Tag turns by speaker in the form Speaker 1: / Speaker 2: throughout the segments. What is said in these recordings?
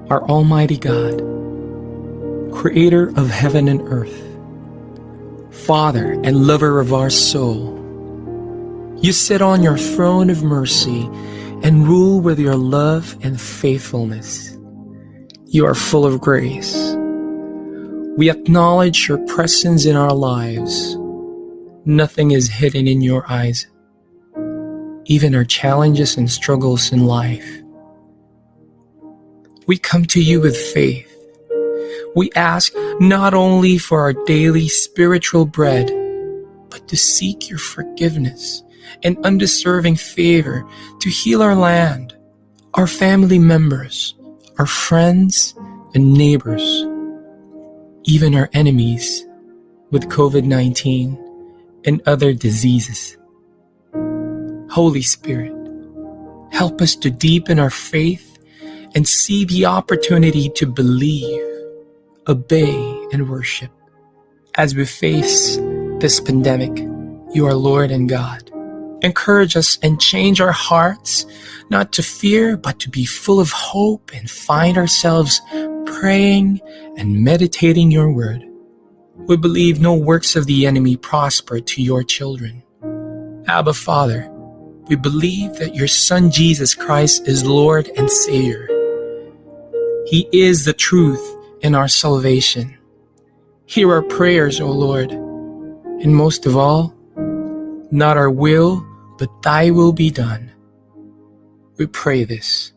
Speaker 1: Our Almighty God, Creator of heaven and earth, Father and lover of our soul, you sit on your throne of mercy and rule with your love and faithfulness. You are full of grace. We acknowledge your presence in our lives. Nothing is hidden in your eyes, even our challenges and struggles in life. We come to you with faith. We ask not only for our daily spiritual bread, but to seek your forgiveness and undeserving favor to heal our land, our family members, our friends and neighbors, even our enemies with COVID-19 and other diseases. Holy Spirit, help us to deepen our faith and see the opportunity to believe, obey, and worship. As we face this pandemic, you are Lord and God. Encourage us and change our hearts, not to fear, but to be full of hope and find ourselves praying and meditating your word. We believe no works of the enemy prosper to your children. Abba, Father, we believe that your Son Jesus Christ is Lord and Savior. He is the truth and our salvation. Hear our prayers, O Lord, and most of all, not our will, but thy will be done. We pray this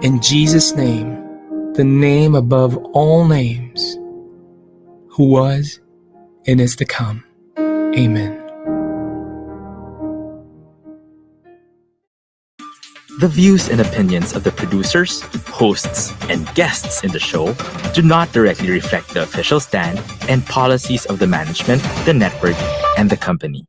Speaker 1: in Jesus' name, the name above all names, who was and is to come. Amen.
Speaker 2: The views and opinions of the producers, hosts, and guests in the show do not directly reflect the official stand and policies of the management, the network, and the company.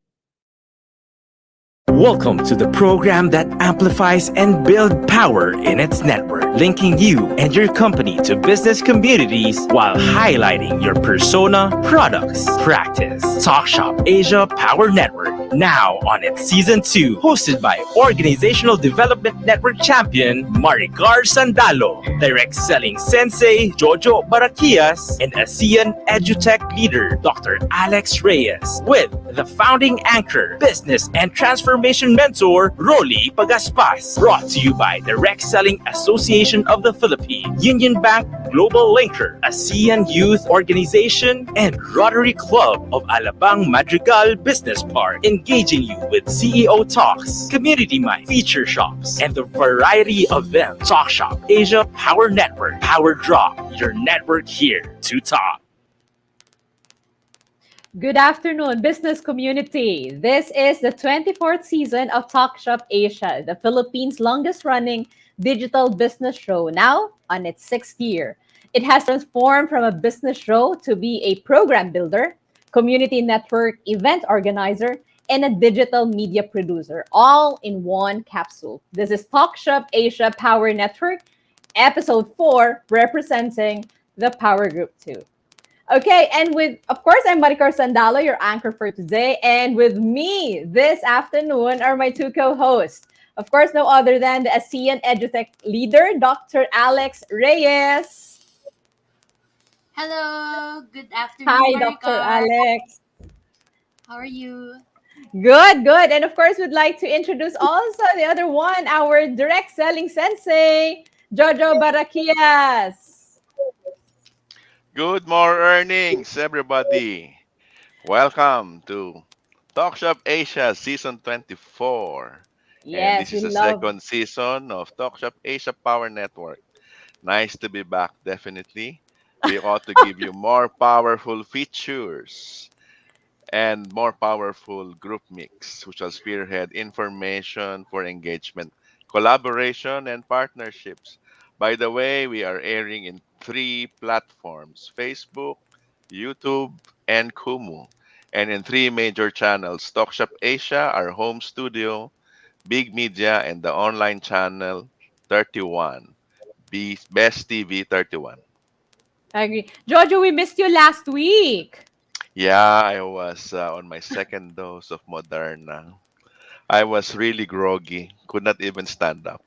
Speaker 2: Welcome to the program that amplifies and builds power in its network, linking you and your company to business communities while highlighting your persona, products, practice. Talk.Shop.Asia Power Network. Now on its season 2, hosted by Organizational Development Network champion Maricar Sandalo, direct selling sensei Jojo Barakias, and Asean EduTech leader Dr. Alex Reyes, with the founding anchor, business and transformation mentor Rolly Pagaspas. Brought to you by Direct Selling Association of the Philippines, Unionbank-Globallinker, Asean Youth Organization, and Rotary Club of Alabang Madrigal Business Park, engaging you with CEO talks, community mind, feature shops, and the variety of them. Talk.Shop.Asia Power Network. Power Drop. Your network here to talk.
Speaker 3: Good afternoon, business community. This is the 24th season of Talk.Shop.Asia, the Philippines' longest running digital business show, now on its sixth year. It has transformed from a business show to be a program builder, community network, event organizer, and a digital media producer, all in one capsule. This is Talk.Shop.Asia Power Network, episode 4, representing the Power Group 2. Okay, and of course, I'm Maricar Sandalo, your anchor for today. And with me this afternoon are my two co-hosts. Of course, no other than the Asean EduTech leader, Dr. Alex Reyes.
Speaker 4: Hello, good afternoon,
Speaker 3: Hi, Dr.
Speaker 4: Maricar.
Speaker 3: Alex.
Speaker 4: How are you?
Speaker 3: Good, good. And of course, we'd like to introduce also the other one, our direct selling sensei, Jojo Barakias.
Speaker 5: Good more earnings, everybody. Welcome to Talk Shop Asia Season 24. And
Speaker 3: Yes,
Speaker 5: this
Speaker 3: we
Speaker 5: is the
Speaker 3: love.
Speaker 5: second season of Talk Shop Asia Power Network. Nice to be back, definitely. We ought to give you more powerful features and more powerful group mix, which will spearhead information for engagement, collaboration, and partnerships. By the way, we are airing in 3 platforms: Facebook, YouTube, and Kumu. And in 3 major channels: Talkshop Asia, our home studio, Big Media, and the online channel 31, Best TV 31.
Speaker 3: I agree. Jojo, we missed you last week.
Speaker 5: Yeah, I was on my second dose of Moderna. I was really groggy, could not even stand up.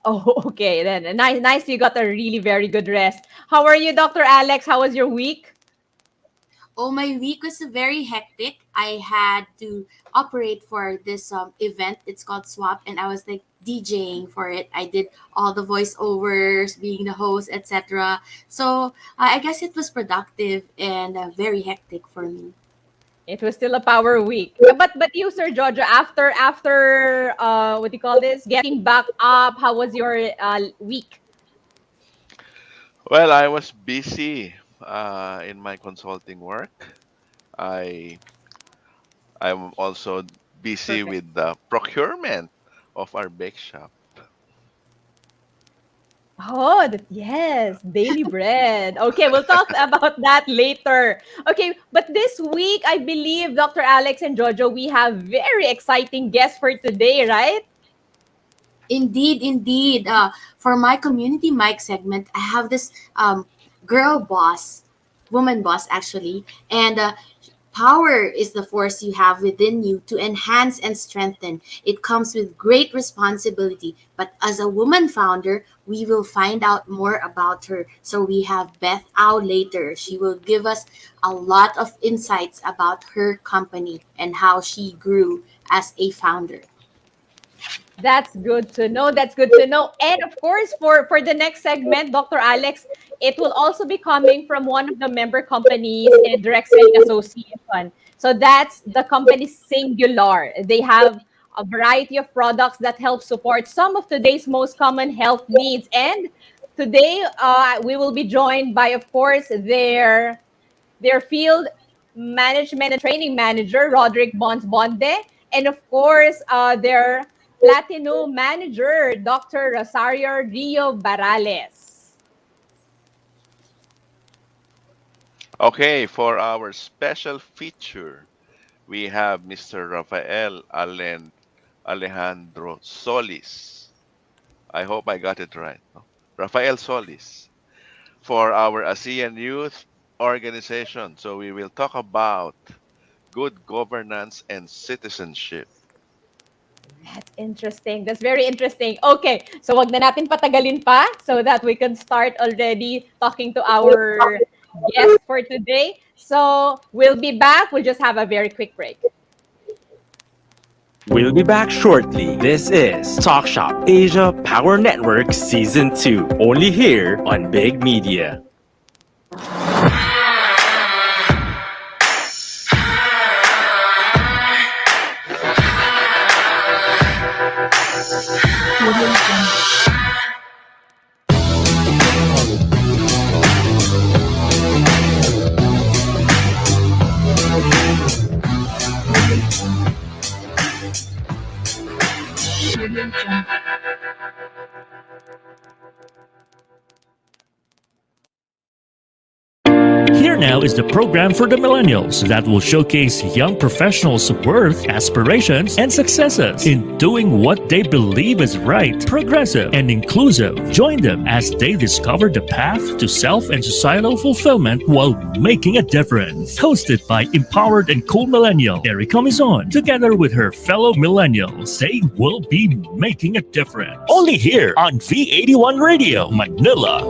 Speaker 3: Oh, okay then. Nice, nice. You got a really very good rest. How are you, Dr. Alex? How was your week?
Speaker 4: Oh, my week was very hectic. I had to operate for this event. It's called Swap, and I was like DJing for it. I did all the voiceovers, being the host, etc. So I guess it was productive and very hectic for me.
Speaker 3: It was still a power week. But you, Sir Jojo, after what do you call this? Getting back up. How was your week?
Speaker 5: Well, I was busy in my consulting work. I I'm also busy
Speaker 3: Perfect.
Speaker 5: with the procurement of our bake shop.
Speaker 3: Oh, yes, daily bread. Okay, we'll talk about that later. Okay, but this week, I believe, Dr. Alex and Jojo, we have very exciting guests for today, right?
Speaker 4: Indeed, indeed. For my community mic segment, I have this girl boss, woman boss actually, and power is the force you have within you to enhance and strengthen. It comes with great responsibility. But as a woman founder, we will find out more about her. So we have Beth Au later. She will give us a lot of insights about her company and how she grew as a founder.
Speaker 3: That's good to know. That's good to know. And of course, for the next segment, Dr. Alex, it will also be coming from one of the member companies in Direct Selling Association. So that's the company Singular. They have a variety of products that help support some of today's most common health needs. And today, we will be joined by, of course, their field management and training manager, Roderick Bonds Bonde, and of course, their platinum manager, Dr. Rosario Rio Barales.
Speaker 5: Okay, for our special feature, we have Mr. Alejandro Solis. I hope I got it right. No? Rafael Solis for our ASEAN Youth Organization. So we will talk about good governance and citizenship.
Speaker 3: That's interesting. That's very interesting. Okay, so wag na natin patagalin pa so that we can start already talking to our guest for today. So we'll be back. We'll just have a very quick break.
Speaker 2: We'll be back shortly. This is Talk Shop Asia Power Network Season 2, only here on Big Media.
Speaker 6: Here now is the program for the millennials that will showcase young professionals' worth, aspirations, and successes in doing what they believe is right, progressive, and inclusive. Join them as they discover the path to self and societal fulfillment while making a difference. Hosted by empowered and cool millennial Erica Mizon, together with her fellow millennials, they will be making a difference. Only here on V81 Radio, Manila.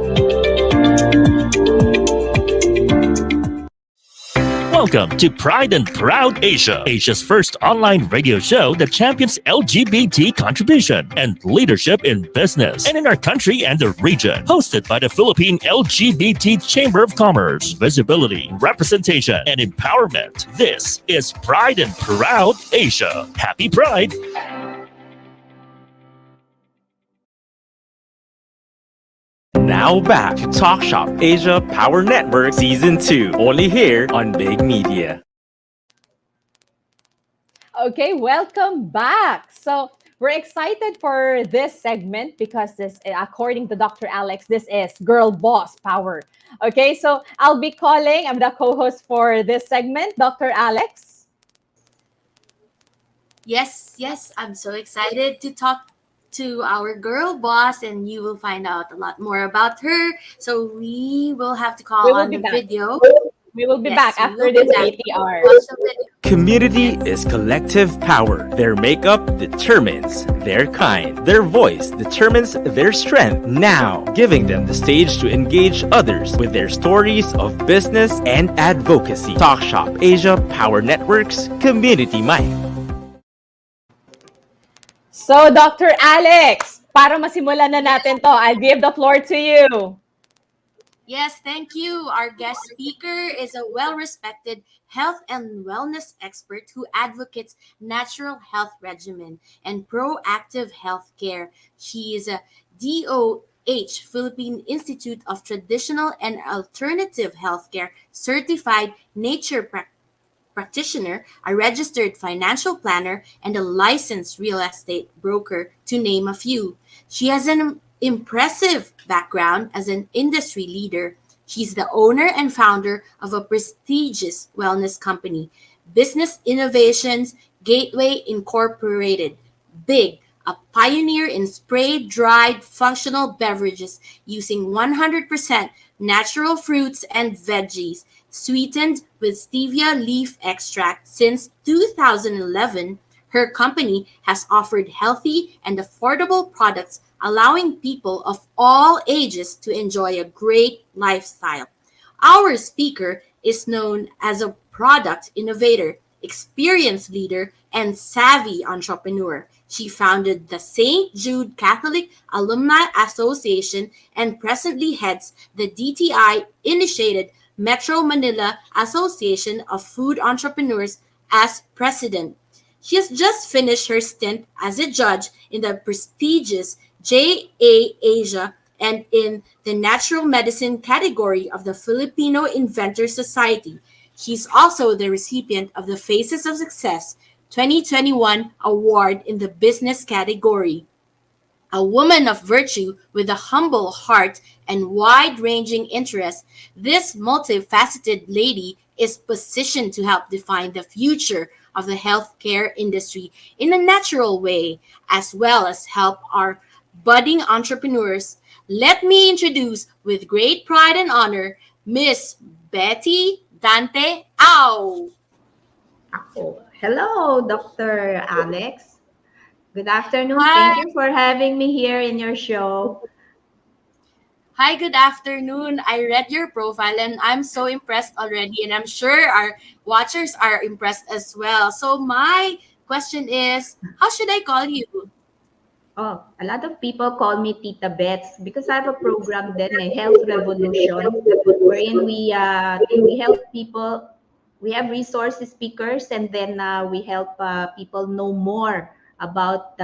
Speaker 6: Welcome to Pride and Proud Asia, Asia's first online radio show that champions LGBT contribution and leadership in business and in our country and the region. Hosted by the Philippine LGBT Chamber of Commerce, visibility, representation, and empowerment. This is Pride and Proud Asia. Happy Pride!
Speaker 2: Now back to Talk Shop Asia Power Network Season 2, only here on Big Media.
Speaker 3: Okay, welcome back. So we're excited for this segment because this, according to Dr. Alex, this is Girl Boss Power. Okay, so I'll be calling, I'm the co-host for this segment, Dr. Alex.
Speaker 4: Yes, I'm so excited to talk to our girl boss, and you will find out a lot more about her. So we will have to call on the video.
Speaker 3: We will be
Speaker 4: Yes,
Speaker 3: back
Speaker 4: we
Speaker 3: after
Speaker 4: will
Speaker 3: this
Speaker 4: be back.
Speaker 3: ATR.
Speaker 4: Watch the video.
Speaker 2: Community is collective power. Their makeup determines their kind. Their voice determines their strength. Now, giving them the stage to engage others with their stories of business and advocacy. Talk Shop Asia Power Network's Community Mic.
Speaker 3: So, Dr. Alex, para masimulan na natin to, I'll give the floor to you.
Speaker 4: Yes, thank you. Our guest speaker is a well-respected health and wellness expert who advocates natural health regimen and proactive health care. She is a DOH, Philippine Institute of Traditional and Alternative Healthcare certified nature practitioner, a registered financial planner, and a licensed real estate broker, to name a few. She has an impressive background as an industry leader. She's the owner and founder of a prestigious wellness company, Business Innovations Gateway Incorporated, BIG, a pioneer in spray-dried functional beverages using 100% natural fruits and veggies, sweetened with stevia leaf extract. Since 2011, her company has offered healthy and affordable products, allowing people of all ages to enjoy a great lifestyle. Our speaker is known as a product innovator, experienced leader, and savvy entrepreneur. She founded the St. Jude Catholic Alumni Association and presently heads the DTI-initiated Metro Manila Association of Food Entrepreneurs as president. She has just finished her stint as a judge in the prestigious JA Asia and in the natural medicine category of the Filipino Inventor Society. She's also the recipient of the Faces of Success 2021 award in the business category. A woman of virtue with a humble heart and wide-ranging interests, this multifaceted lady is positioned to help define the future of the healthcare industry in a natural way, as well as help our budding entrepreneurs. Let me introduce, with great pride and honor, Miss Betty Dante Au.
Speaker 7: Oh, hello, Dr. Alex. Good afternoon.
Speaker 4: Hi,
Speaker 7: Thank you for having me here in your show.
Speaker 4: hi, good afternoon. I read your profile and I'm so impressed already, and I'm sure our watchers are impressed as well. So my question is, how should I call you?
Speaker 7: Oh, a lot of people call me Tita Bets because I have a program then, a health revolution, wherein we help people. We have resource speakers, and then we help people know more about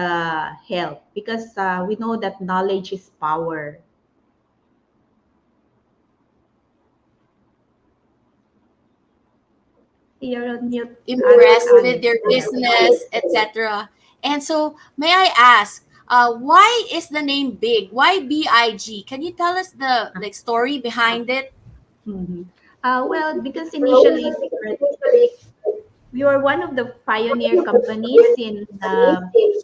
Speaker 7: health because we know that knowledge is power. You're on mute,
Speaker 4: Impressed with
Speaker 7: Alex.
Speaker 4: your
Speaker 7: Yeah.
Speaker 4: business, etc. And so, may I ask, why is the name Big? Why BIG? Can you tell us the like story behind it?
Speaker 7: Mhm. Well, because initially we were one of the pioneer companies in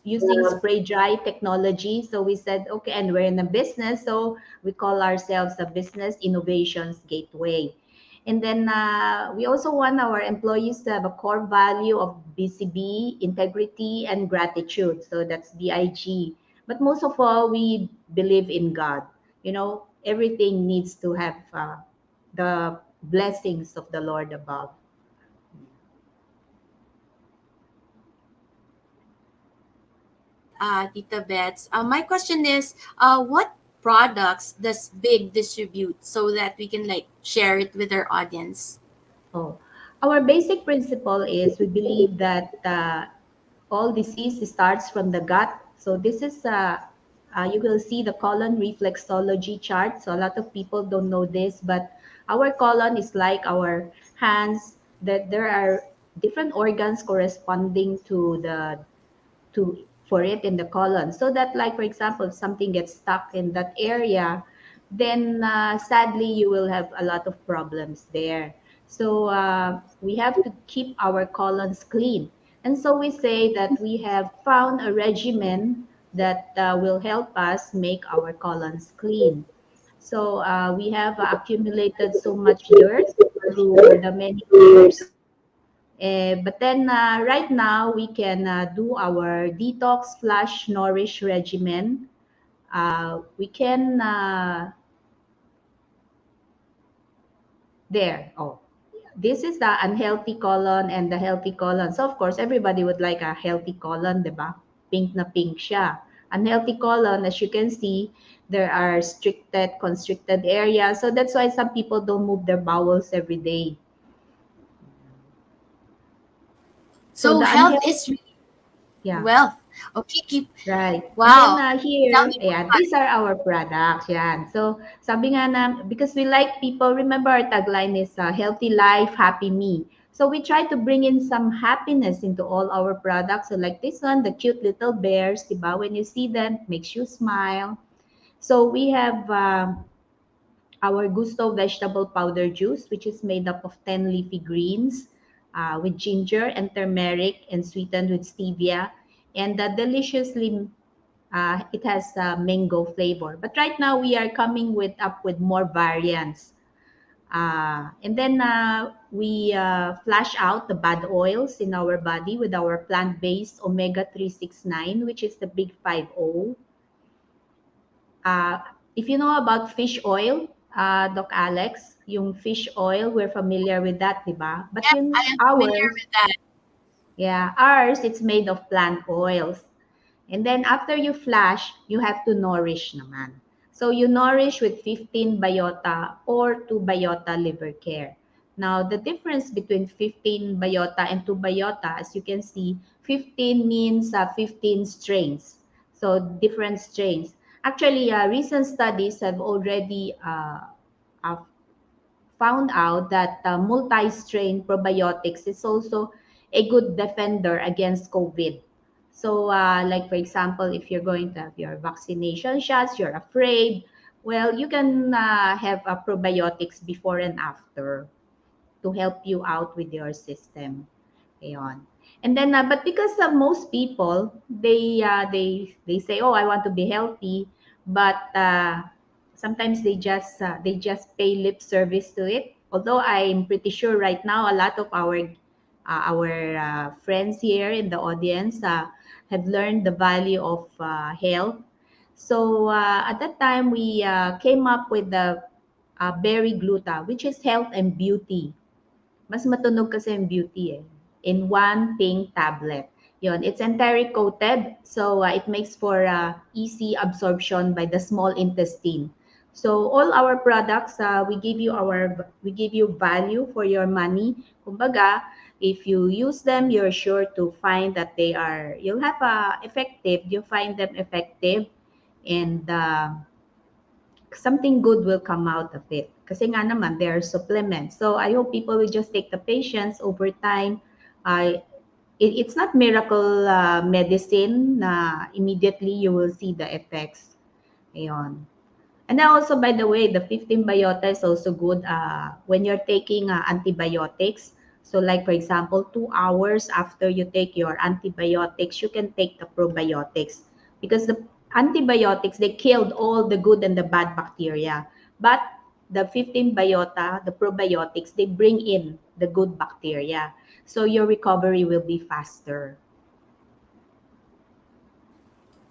Speaker 7: using spray dry technology. So we said, okay, and we're in a business, so we call ourselves a business innovations gateway. And then we also want our employees to have a core value of BCB, integrity, and gratitude. So that's BIG. But most of all, we believe in God. Everything needs to have the blessings of the Lord above.
Speaker 4: Tita Bets. My question is, what products does Big distribute so that we can like share it with our audience?
Speaker 7: Oh, our basic principle is we believe that all disease starts from the gut. So this is you will see the colon reflexology chart. So a lot of people don't know this, but our colon is like our hands. That there are different organs corresponding to for it in the colon, so that, like, for example, if something gets stuck in that area, then sadly you will have a lot of problems there. So we have to keep our colons clean, and so we say that we have found a regimen that will help us make our colons clean. So we have accumulated so much dirt through the many years. But then right now we can do our detox flash nourish regimen. We can there. Oh, this is the unhealthy colon and the healthy colon. So of course everybody would like a healthy colon, diba? Pink na pink siya. Unhealthy colon, as you can see, there are constricted areas. So that's why some people don't move their bowels every day. So
Speaker 4: So
Speaker 7: the
Speaker 4: health
Speaker 7: unhealthy,
Speaker 4: is really
Speaker 7: yeah.
Speaker 4: wealth. Okay, keep
Speaker 7: Right. And then
Speaker 4: wow. Tell
Speaker 7: here,
Speaker 4: me
Speaker 7: yeah,
Speaker 4: more.
Speaker 7: these are our products. Yan. So, sabi nga na, because we like people, remember our tagline is healthy life, happy me. So, we try to bring in some happiness into all our products. So, like this one, the cute little bears, diba? When you see them, it makes you smile. So, we have our Gusto vegetable powder juice, which is made up of 10 leafy greens with ginger and turmeric and sweetened with stevia. And deliciously it has mango flavor. But right now we are coming with more variants. And then we flash out the bad oils in our body with our plant-based omega 369, which is the big 50. Uh, if you know about fish oil, Doc Alex, yung fish oil, we're familiar with that, di ba? But
Speaker 4: Yes, I
Speaker 7: yung
Speaker 4: am familiar
Speaker 7: ours,
Speaker 4: with that.
Speaker 7: yeah, ours, it's made of plant oils. And then after you flash, you have to nourish naman. So you nourish with 15 biota or 2 biota liver care. Now, the difference between 15 biota and 2 biota, as you can see, 15 means 15 strains. So different strains. Actually, recent studies have already uh, found out that multi-strain probiotics is also a good defender against COVID. So, like for example, if you're going to have your vaccination shots, you're afraid, well, you can have probiotics before and after to help you out with your system. Ayon. And then, but because most people, they say, oh, I want to be healthy, but sometimes they just pay lip service to it. Although I'm pretty sure right now a lot of our our friends here in the audience have learned the value of health. So at that time, we came up with the berry gluta, which is health and beauty. Mas matunog kasi yung beauty eh. In one pink tablet. Yun, it's enteric coated, so it makes for easy absorption by the small intestine. So all our products, we give you value for your money. Kumbaga, if you use them, you're sure to find that you'll have effective, you find them effective, and something good will come out of it. Kasi nga naman, they are supplements. So I hope people will just take the patience over time. Uh, it's not miracle medicine na immediately you will see the effects. Ayun. And then also, by the way, the 15 biota is also good when you're taking antibiotics. So like, for example, 2 hours after you take your antibiotics, you can take the probiotics. Because the antibiotics, they killed all the good and the bad bacteria. But the 15 biota, the probiotics, they bring in the good bacteria. So your recovery will be faster.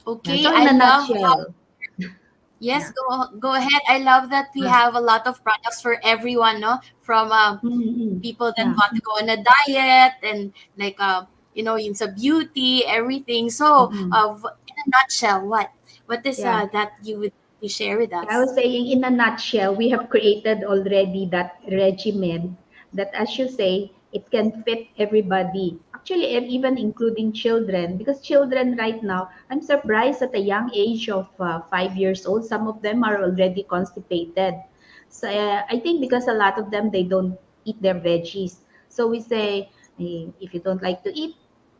Speaker 7: Yeah,
Speaker 4: Okay,
Speaker 7: so in
Speaker 4: I
Speaker 7: a
Speaker 4: love how.
Speaker 7: nutshell,
Speaker 4: Yes,
Speaker 7: yeah.
Speaker 4: go ahead. I love that we
Speaker 7: Ah,
Speaker 4: have a lot of products for everyone, no? From people that
Speaker 7: yeah.
Speaker 4: want to go on a diet and like yung sa beauty, everything. So,
Speaker 7: Mm-mm.
Speaker 4: in a nutshell, what is
Speaker 7: Yeah.
Speaker 4: that you would to share with
Speaker 7: I
Speaker 4: us?
Speaker 7: was saying, in a nutshell, we have created already that regimen that, as you say, it can fit everybody. Actually, even including children, because children right now, I'm surprised at a young age of 5 years old, some of them are already constipated. So I think because a lot of them, they don't eat their veggies. So we say, if you don't like to eat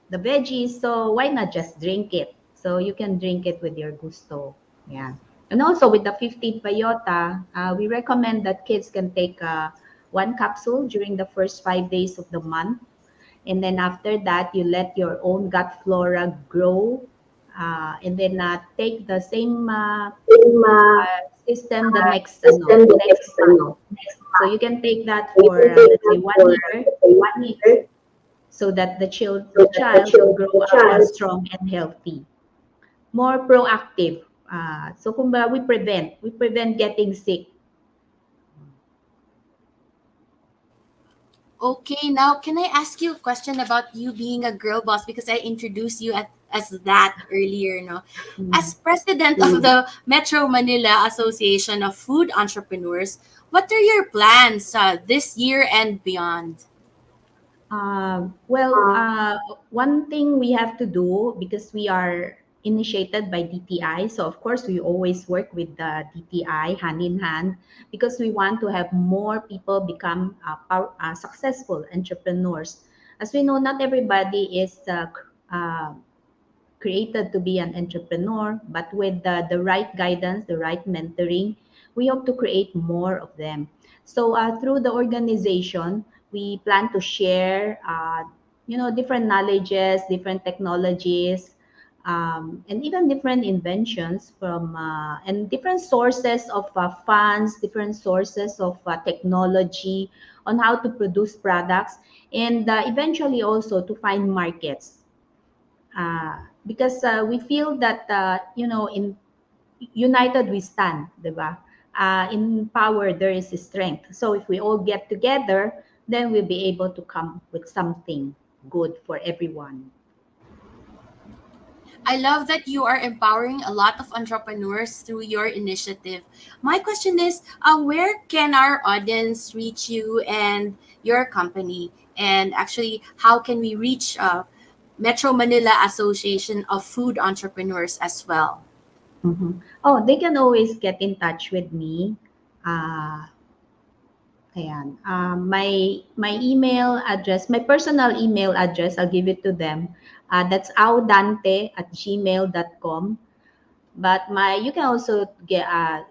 Speaker 7: the veggies, so why not just drink it? So you can drink it with your gusto. Yeah. And also with the 15 Biota, we recommend that kids can take one capsule during the first 5 days of the month. And then after that, you let your own gut flora grow. And then take the same system the next, next month. So you can take that for, let's say, 1 year, so that the child will grow up strong and healthy. More proactive. So kumbaga, we prevent getting sick.
Speaker 4: Okay, now can I ask you a question about you being a girl boss because I introduced you as that earlier, no? As president of the Metro Manila Association of Food Entrepreneurs, what are your plans this year and beyond?
Speaker 7: Well, one thing we have to do, because we are initiated by DTI, so of course we always work with the DTI hand in hand, because we want to have more people become successful entrepreneurs. As we know, not everybody is created to be an entrepreneur, but with the right guidance, the right mentoring, we hope to create more of them. So through the organization, we plan to share, different knowledges, different technologies, and even different inventions and different sources of funds, different sources of technology on how to produce products, and eventually also to find markets, because we feel that in united we stand, diba? In power there is strength. So if we all get together, then we'll be able to come with something good for everyone.
Speaker 4: I love that you are empowering a lot of entrepreneurs through your initiative. My question is, where can our audience reach you and your company? And actually, how can we reach Metro Manila Association of Food Entrepreneurs as well?
Speaker 7: Oh, they can always get in touch with me. uh, Ayan. My email address, my personal email address, I'll give it to them. That's audante@gmail.com. But you can also get, a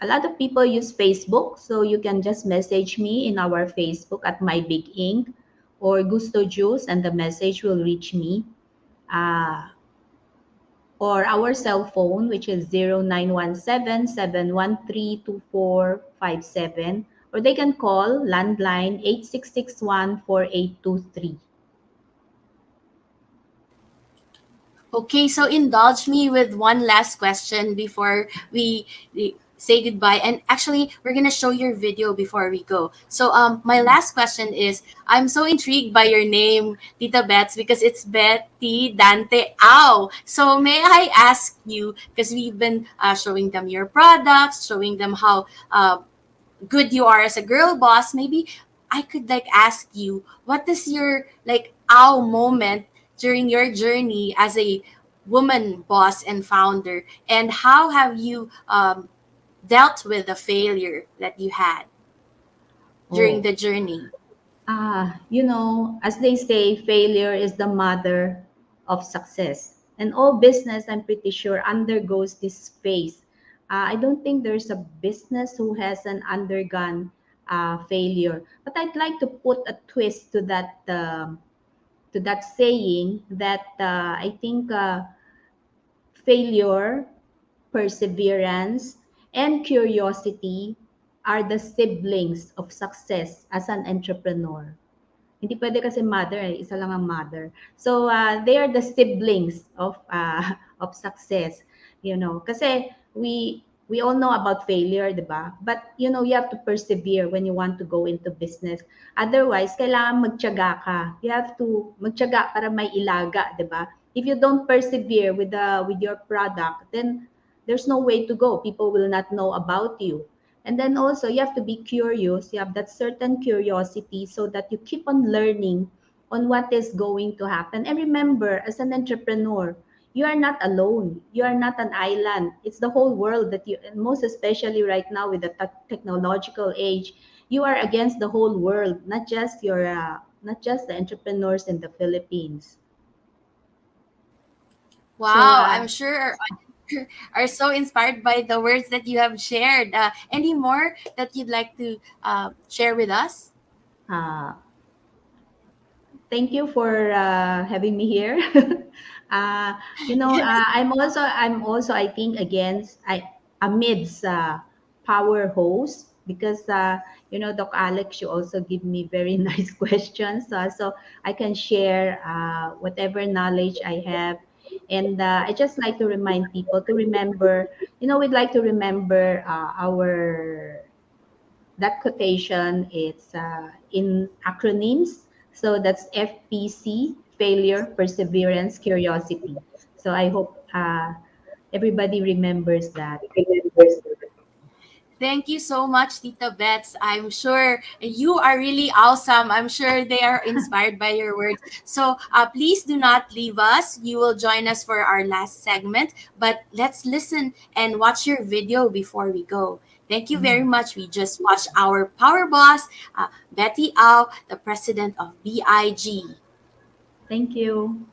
Speaker 7: lot of people use Facebook, so you can just message me in our Facebook at My Big Ink or Gusto Juice, and the message will reach me. Uh, or our cell phone, which is 0917-713-2457, or they can call landline 8661-4823.
Speaker 4: Okay, so indulge me with one last question before we say goodbye. And actually, we're gonna show your video before we go. So, my last question is: I'm so intrigued by your name, Tita Bets, because it's Betty Dante Ow. So, may I ask you, because we've been showing them your products, showing them how good you are as a girl boss, maybe I could like ask you, what is your like ow moment during your journey as a woman boss and founder, and how have you dealt with the failure that you had during
Speaker 7: Oh,
Speaker 4: the journey?
Speaker 7: as they say, failure is the mother of success. And all business, I'm pretty sure, undergoes this phase. I don't think there's a business who hasn't undergone failure. But I'd like to put a twist to that saying that I think failure, perseverance, and curiosity are the siblings of success as an entrepreneur. Hindi pwede kasi mother eh, isa lang ang mother. So they are the siblings of of success, Kasi we all know about failure, 'di ba? But you have to persevere when you want to go into business. Otherwise, kailangan magtiyaga ka. You have to magtiyaga para may ilaga, 'di ba? If you don't persevere with your product, then there's no way to go. People will not know about you. And then also, you have to be curious. You have that certain curiosity so that you keep on learning on what is going to happen. And remember, as an entrepreneur, you are not alone. You are not an island. It's the whole world that you, and most especially right now with the technological age, you are against the whole world, not just the entrepreneurs in the Philippines. So,
Speaker 4: Wow, I'm sure our audience are so inspired by the words that you have shared. Any more that you'd like to share with us?
Speaker 7: uh, thank you for having me here. uh, I'm also I think against I amidst power host because Doc Alex, you also give me very nice questions, so I can share whatever knowledge I have. And I just like to remind people to remember, we'd like to remember our that quotation. It's in acronyms. So that's FPC, failure, perseverance, curiosity. So I hope everybody remembers that.
Speaker 4: Thank you so much, Tita Bets. I'm sure you are really awesome. I'm sure they are inspired by your words. So please do not leave us. You will join us for our last segment. But let's listen and watch your video before we go. Thank you very much. We just watched our power boss, Betty Au, the president of BIG.
Speaker 7: Thank you.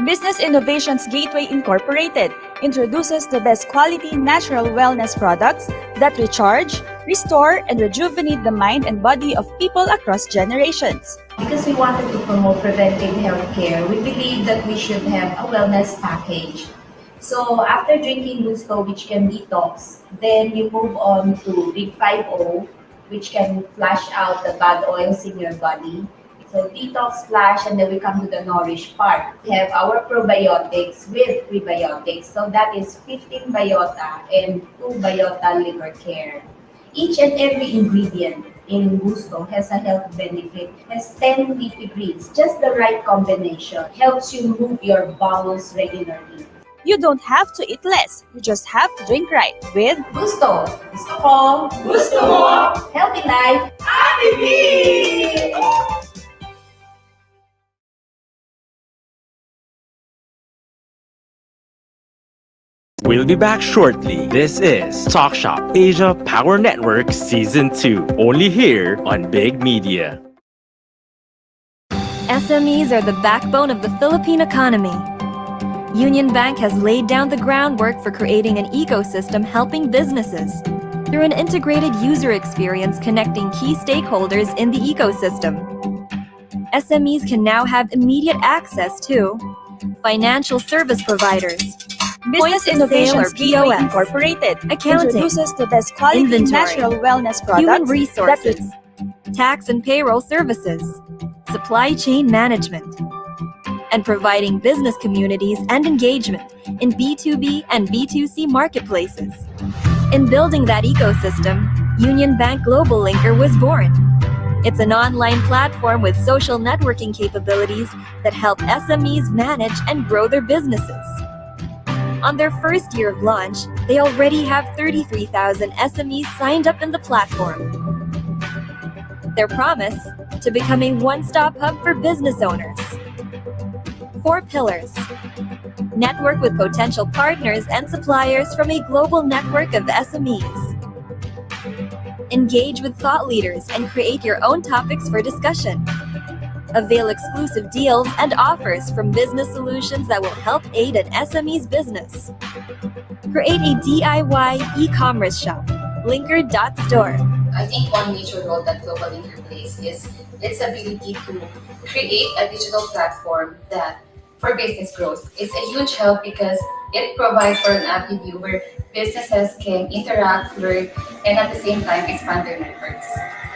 Speaker 8: Business Innovations Gateway Incorporated introduces the best quality natural wellness products that recharge, restore, and rejuvenate the mind and body of people across generations.
Speaker 9: Because we wanted to promote preventive healthcare, we believe that we should have a wellness package. So after drinking Gusto, which can detox, then you move on to Big 5O, which can flush out the bad oils in your body. So detox, flush, and then we come to the nourish part. We have our probiotics with prebiotics. So that is 15 biota and 2 biota liver care. Each and every ingredient in Gusto has a health benefit, has 10 leafy greens, just the right combination, helps you move your bowels regularly.
Speaker 8: You don't have to eat less, you just have to drink right with
Speaker 9: Gusto! Gusto ko! Gusto mo! Healthy life! Happy me!
Speaker 2: We'll be back shortly. This is Talk Shop Asia Power Network Season 2, only here on Big Media.
Speaker 10: SMEs are the backbone of the Philippine economy. Union Bank has laid down the groundwork for creating an ecosystem helping businesses. Through an integrated user experience connecting key stakeholders in the ecosystem, SMEs can now have immediate access to financial service providers,
Speaker 8: Business Innovations Gateway Incorporated
Speaker 10: accounting,
Speaker 8: introduces the best quality
Speaker 10: inventory,
Speaker 8: natural wellness products
Speaker 10: human
Speaker 8: that
Speaker 10: resources, tax and payroll services, supply chain management, and providing business communities and engagement in B2B and B2C marketplaces. In building that ecosystem, Unionbank-Globallinker was born. It's an online platform with social networking capabilities that help SMEs manage and grow their businesses. On their first year of launch, they already have 33,000 SMEs signed up in the platform. Their promise? To become a one-stop hub for business owners. 4 pillars. Network with potential partners and suppliers from a global network of SMEs. Engage with thought leaders and create your own topics for discussion. Avail exclusive deals and offers from business solutions that will help aid an SME's business. Create a DIY e-commerce shop, linker.store.
Speaker 11: I think one major role that GlobalLinker plays is its ability to create a digital platform that for business growth. It's a huge help because it provides for an avenue where businesses can interact, learn, and at the same time expand their networks.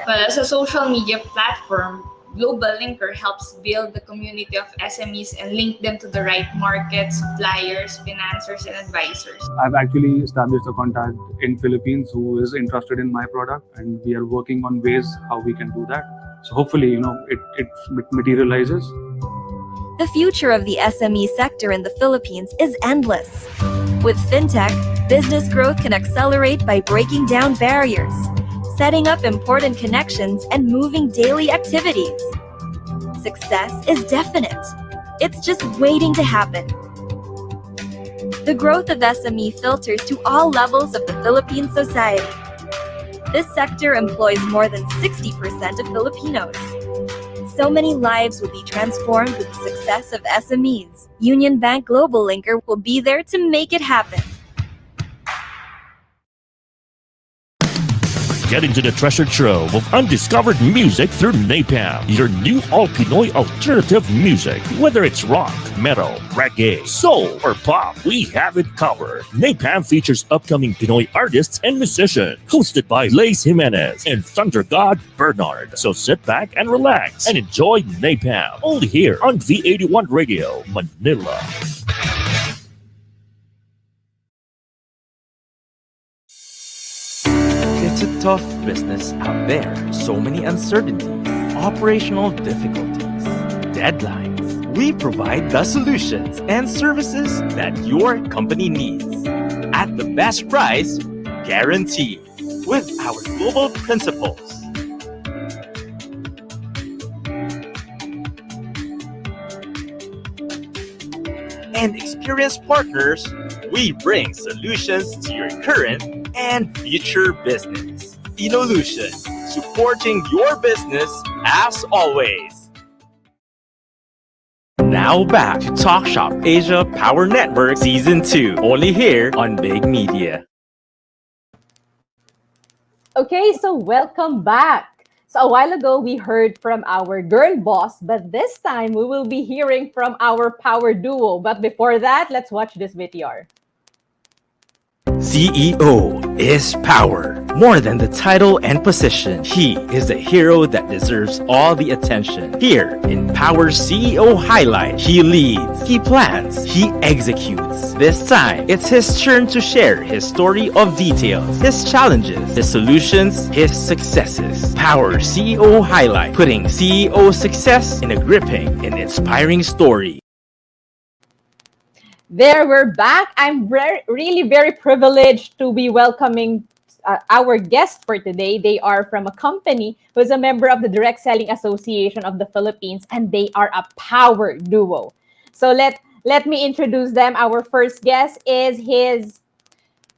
Speaker 12: Well, as a social media platform, GlobalLinker helps build the community of SMEs and link them to the right markets, suppliers, financiers, and advisors.
Speaker 13: I've actually established a contact in Philippines who is interested in my product, and we are working on ways how we can do that. So hopefully, it materializes.
Speaker 10: The future of the SME sector in the Philippines is endless. With fintech, business growth can accelerate by breaking down barriers, setting up important connections, and moving daily activities. Success is definite. It's just waiting to happen. The growth of SME filters to all levels of the Philippine society. This sector employs more than 60% of Filipinos. So many lives will be transformed with the success of SMEs. Unionbank-Globallinker will be there to make it happen.
Speaker 6: Get into the treasure trove of undiscovered music through Napalm, your new all-Pinoy alternative music. Whether it's rock, metal, reggae, soul, or pop, we have it covered. Napalm features upcoming Pinoy artists and musicians, hosted by Lace Jimenez and Thunder God Bernard. So sit back and relax and enjoy Napalm, only here on V81 Radio, Manila.
Speaker 2: It's a tough business out there. So many uncertainties, operational difficulties, deadlines. We provide the solutions and services that your company needs at the best price guaranteed with our global principles. And experienced partners, we bring solutions to your current and future business. Inolution, supporting your business as always. Now back to Talk.Shop.Asia Power Network Season 2, only here on Big Media.
Speaker 3: Okay, so welcome back. So a while ago, we heard from our girl boss, but this time we will be hearing from our power duo. But before that, let's watch this VTR.
Speaker 2: CEO is power. More than the title and position, he is a hero that deserves all the attention. Here in Power's CEO Highlight, he leads, he plans, he executes. This time, it's his turn to share his story of details, his challenges, his solutions, his successes. Power CEO Highlight, putting CEO success in a gripping and inspiring story.
Speaker 3: There, we're back. I'm really very privileged to be welcoming our guest for today. They are from a company who is a member of the Direct Selling Association of the Philippines, and they are a power duo. So let me introduce them. Our first guest is he's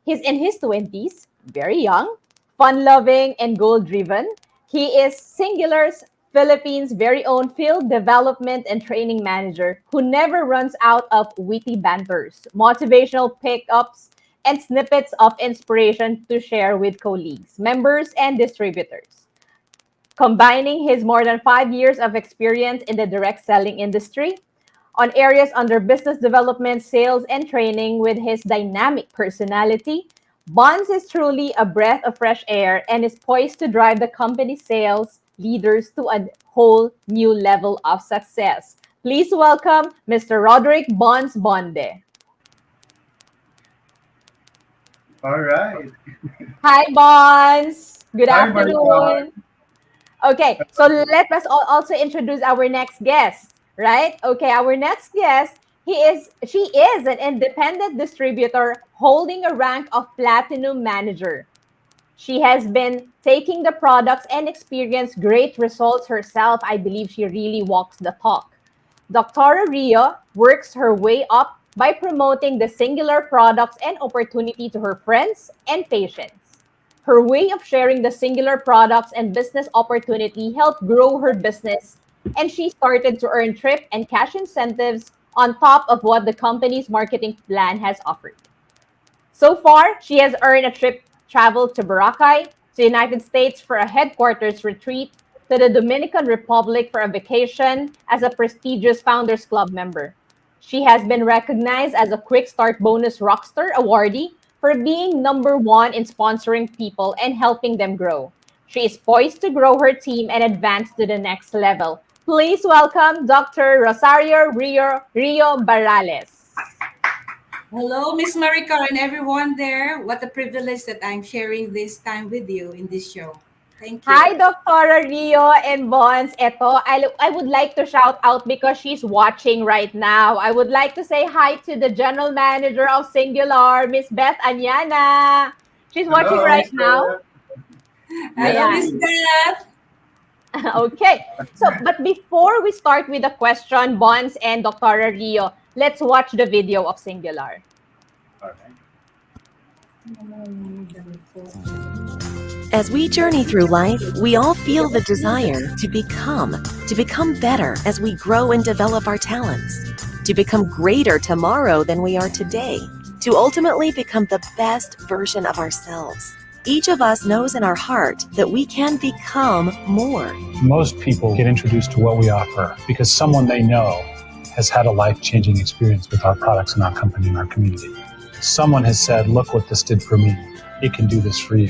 Speaker 3: in his 20s, very young, fun-loving, and goal-driven. He is Singular's Philippines' very own field development and training manager who never runs out of witty banters, motivational pickups, and snippets of inspiration to share with colleagues, members, and distributors. Combining his more than 5 years of experience in the direct selling industry on areas under business development, sales, and training with his dynamic personality, Bonds is truly a breath of fresh air and is poised to drive the company's sales leaders to a whole new level of success. Please welcome Mr. Roderick Bonds Bonde.
Speaker 14: All right.
Speaker 3: Hi, Bonds. Good
Speaker 14: Hi, Maricar.
Speaker 3: afternoon. Okay, so let us also introduce our next guest, right? Okay, our next guest, she is an independent distributor holding a rank of platinum manager. She has been taking the products and experienced great results herself. I believe she really walks the talk. Dr. Rio works her way up by promoting the singular products and opportunity to her friends and patients. Her way of sharing the singular products and business opportunity helped grow her business, and she started to earn trip and cash incentives on top of what the company's marketing plan has offered. So far, she has earned a trip travel to Boracay, to the United States for a headquarters retreat, to the Dominican Republic for a vacation as a prestigious Founders Club member. She has been recognized as a Quick Start Bonus Rockstar awardee for being number one in sponsoring people and helping them grow. She is poised to grow her team and advance to the next level. Please welcome Dr. Rosario Rio Barrales.
Speaker 15: Hello, Miss Maricar and everyone there. What a privilege that I'm sharing this time with you in this show. Thank you.
Speaker 3: Hi, Dr. Rio and Bonds. I would like to shout out because she's watching right now. I would like to say hi to the General Manager of Singular, Miss Beth Anyana. She's watching
Speaker 14: Hello,
Speaker 3: right
Speaker 14: Miss
Speaker 3: now.
Speaker 14: Beth.
Speaker 15: Hello,
Speaker 3: Ayan.
Speaker 15: Miss Beth.
Speaker 3: Okay. So, but before we start with the question, Bonds and Dr. Rio, let's watch the video of Singular.
Speaker 14: All right.
Speaker 16: As we journey through life, we all feel the desire to become better as we grow and develop our talents, to become greater tomorrow than we are today, to ultimately become the best version of ourselves. Each of us knows in our heart that we can become more.
Speaker 17: Most people get introduced to what we offer because someone they know has had a life-changing experience with our products and our company and our community. Someone has said, look what this did for me. It can do this for you.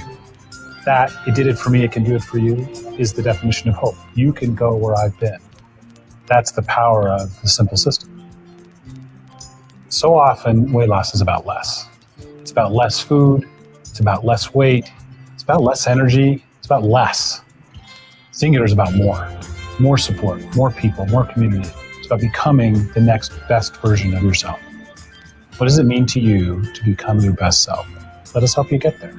Speaker 17: That, it did it for me, it can do it for you, is the definition of hope. You can go where I've been. That's the power of the simple system. So often, weight loss is about less. It's about less food, it's about less weight, it's about less energy, it's about less. Singular is about more. More support, more people, more community. It's about becoming the next best version of yourself. What does it mean to you to become your best self? Let us help you get there.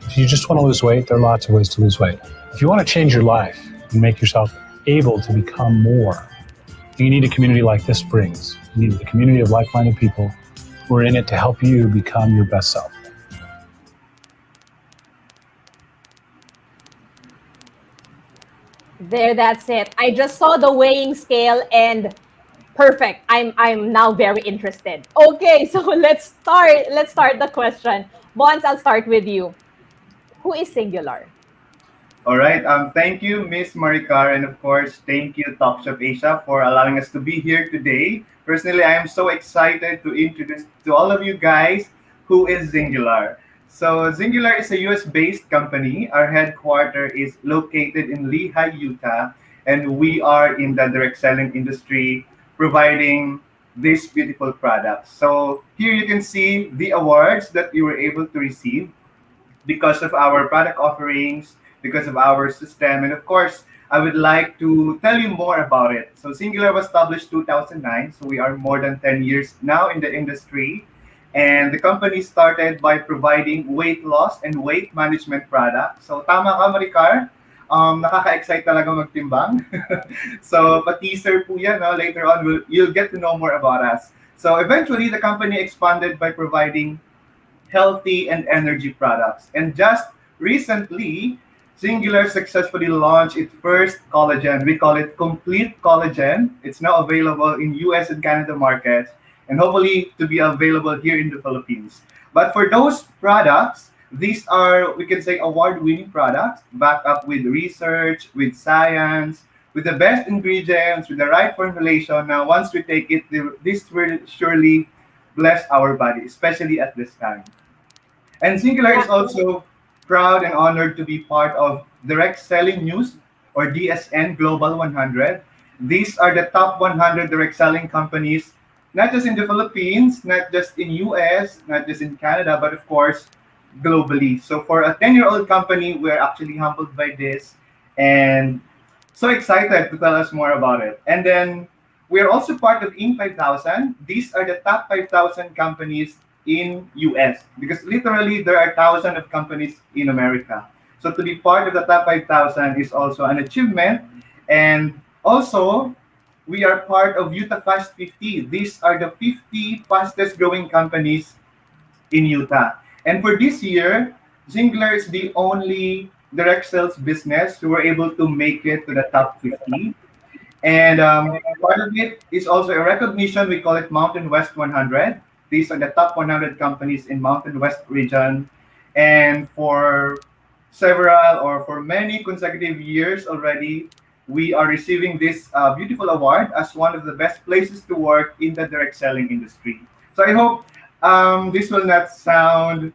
Speaker 17: If you just want to lose weight, there are lots of ways to lose weight. If you want to change your life and make yourself able to become more, you need a community like this brings. You need a community of like-minded people who are in it to help you become your best self.
Speaker 3: There, that's it. I just saw the weighing scale and perfect. I'm now very interested. Okay, so let's start. Let's start the question. Bonds, I'll start with you. Who is Singular?
Speaker 14: All right. Thank you, Miss Maricar, and of course, thank you, Talk.Shop.Asia, for allowing us to be here today. Personally, I am so excited to introduce to all of you guys who is Singular. So, Singular is a US-based company. Our headquarters is located in Lehi, Utah, and we are in the direct selling industry, providing these beautiful products. So, here you can see the awards that you were able to receive because of our product offerings, because of our system. And of course, I would like to tell you more about it. So Singular was established 2009, so we are more than 10 years now in the industry. And the company started by providing weight loss and weight management products. So tama ka, Maricar? Nakaka-excite talaga magtimbang. So pa-teaser po yan. No? Later on, you'll get to know more about us. So eventually, the company expanded by providing healthy and energy products. And just recently, Singular successfully launched its first collagen. We call it Complete Collagen. It's now available in US and Canada markets, and hopefully to be available here in the Philippines. But for those products, these are, we can say, award-winning products, backed up with research, with science, with the best ingredients, with the right formulation. Now, once we take it, this will surely bless our body, especially at this time. And Singular is also proud and honored to be part of Direct Selling News or DSN Global 100. These are the top 100 direct selling companies, not just in the Philippines, not just in US, not just in Canada, but of course, globally. So for a 10-year-old company, we're actually humbled by this and so excited to tell us more about it. And then we are also part of Inc. 5000. These are the top 5,000 companies in US because literally there are thousands of companies in America. So to be part of the top 5,000 is also an achievement. And also, we are part of Utah Fast 50. These are the 50 fastest growing companies in Utah. And for this year, Zingler is the only direct sales business who were able to make it to the top 50. And part of it is also a recognition. We call it Mountain West 100. These are the top 100 companies in Mountain West region. And for several or for many consecutive years already, we are receiving this beautiful award as one of the best places to work in the direct selling industry. So I hope this will not sound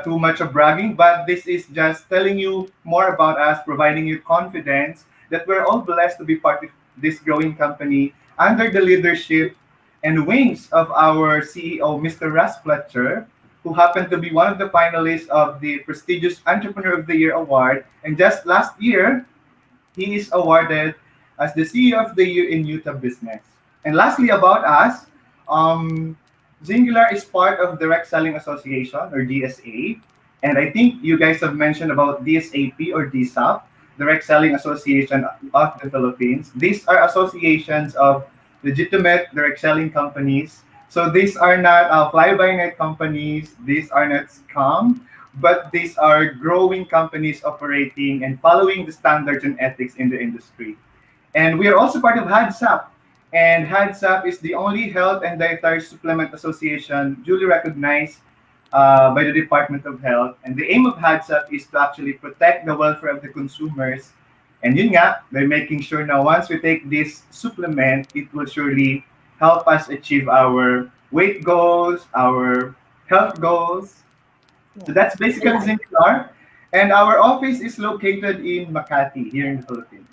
Speaker 14: too much of bragging, but this is just telling you more about us, providing you confidence that we're all blessed to be part of this growing company under the leadership and wings of our CEO, Mr. Russ Fletcher, who happened to be one of the finalists of the prestigious Entrepreneur of the Year award. And just last year, he is awarded as the CEO of the Year in Utah Business. And lastly, about us, Singular is part of Direct Selling Association or DSA. And I think you guys have mentioned about DSAP or DSAP, Direct Selling Association of the Philippines. These are associations of legitimate direct selling companies. So these are not fly-by-night companies. These are not scam, but these are growing companies operating and following the standards and ethics in the industry. And we are also part of HADSAP. And HADSAP is the only health and dietary supplement association duly recognized by the Department of Health. And the aim of HADSAP is to actually protect the welfare of the consumers. And yun nga, they're making sure now once we take this supplement, it will surely help us achieve our weight goals, our health goals. So that's basically Zincar. And our office is located in Makati, here in the Philippines.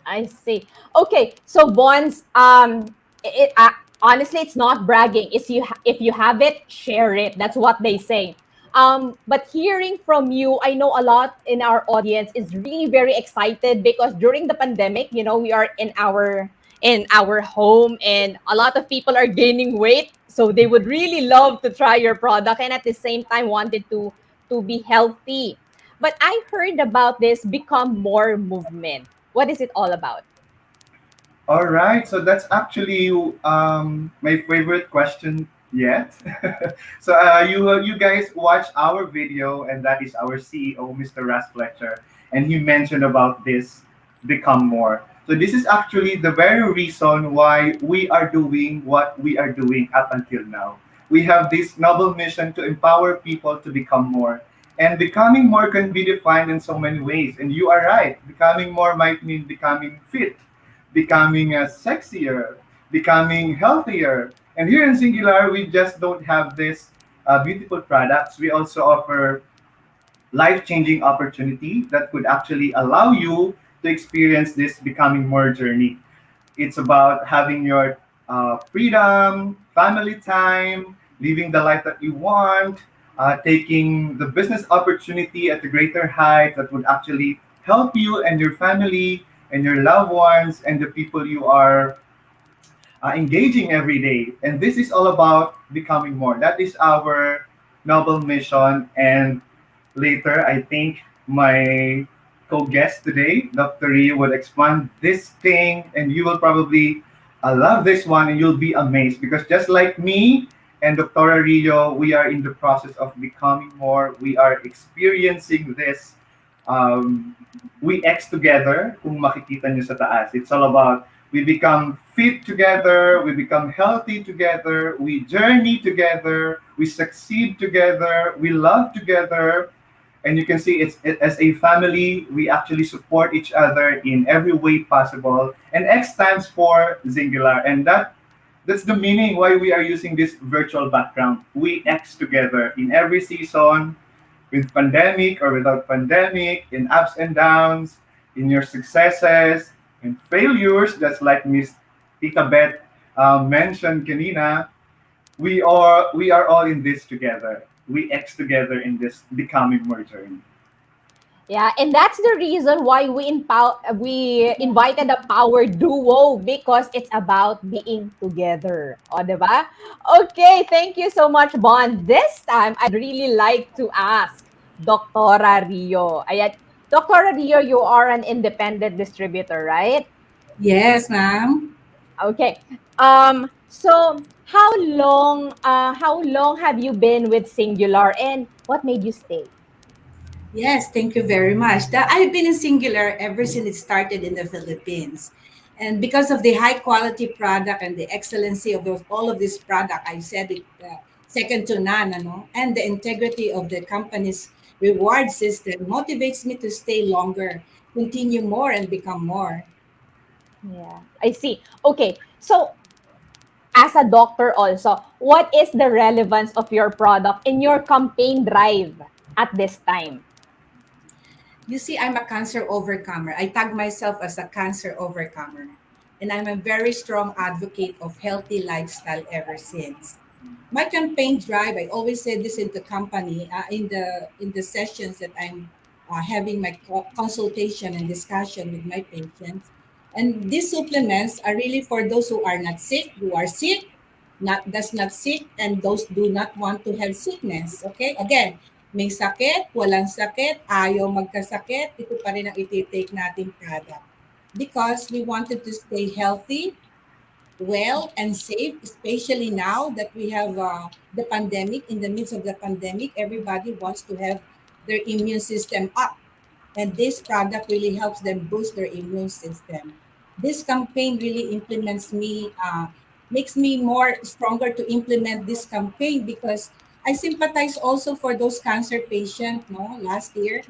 Speaker 3: I see. Okay, so bonds. Honestly, it's not bragging. It's if you have it, share it. That's what they say. But hearing from you, I know a lot in our audience is really very excited because during the pandemic, we are in our home, and a lot of people are gaining weight. So they would really love to try your product, and at the same time wanted to be healthy. But I heard about this Become More movement. What is it all about?
Speaker 14: All right, so that's actually my favorite question yet. So you guys watch our video, and that is our CEO, Mr. Ras Fletcher, and he mentioned about this Become More. So this is actually the very reason why we are doing what we are doing up until now. We have this noble mission to empower people to become more. And becoming more can be defined in so many ways. And you are right. Becoming more might mean becoming fit, becoming sexier, becoming healthier. And here in Singular, we just don't have this beautiful products. We also offer life-changing opportunity that could actually allow you to experience this becoming more journey. It's about having your freedom, family time, living the life that you want, taking the business opportunity at a greater height that would actually help you and your family and your loved ones and the people you are engaging every day. And this is all about becoming more. That is our noble mission. And later, I think my co-guest today, Dr. Rio, will expand this thing, and you will probably love this one, and you'll be amazed because just like me and Dr. Rio, we are in the process of becoming more. We are experiencing this. We X together, kung makikita nyo sa taas. It's all about we become fit together, we become healthy together, we journey together, we succeed together, we love together. And you can see as a family, we actually support each other in every way possible. And X stands for singular. And that's the meaning why we are using this virtual background. We X together in every season, with pandemic or without pandemic, in ups and downs, in your successes, And failures, just like Miss Tita Beth mentioned kanina, we are all in this together. We X together in this becoming more journey.
Speaker 3: Yeah, and that's the reason why we invited a power duo because it's about being together. O, di ba? Okay, thank you so much, Bond. This time, I'd really like to ask Dr. Rio. Ayan, Dr. Rio, you are an independent distributor, right?
Speaker 15: Yes, ma'am.
Speaker 3: Okay. So how long have you been with Singular and what made you stay?
Speaker 15: Yes, thank you very much. I've been in Singular ever since it started in the Philippines. And because of the high quality product and the excellency of all of this product, I said it second to none, ano? And the integrity of the company's reward system motivates me to stay longer, continue more, and become more.
Speaker 3: Yeah, I see. Okay. So as a doctor also, what is the relevance of your product in your campaign drive at this time?
Speaker 15: You see, I'm a cancer overcomer. I tag myself as a cancer overcomer. And I'm a very strong advocate of healthy lifestyle ever since. My campaign drive, I always say this in the company, in the sessions that I'm having my consultation and discussion with my patients. And these supplements are really for those who are not sick, who are sick, not sick, and those do not want to have sickness. Okay? Again, may sakit, walang sakit, ayaw magkasakit, ito pa rin ang iti-take natin product. Because we wanted to stay healthy, well, and safe, especially now that we have the pandemic. In the midst of the pandemic, everybody wants to have their immune system up. And this product really helps them boost their immune system. This campaign really makes me more stronger to implement this campaign because I sympathize also for those cancer patients. No, last year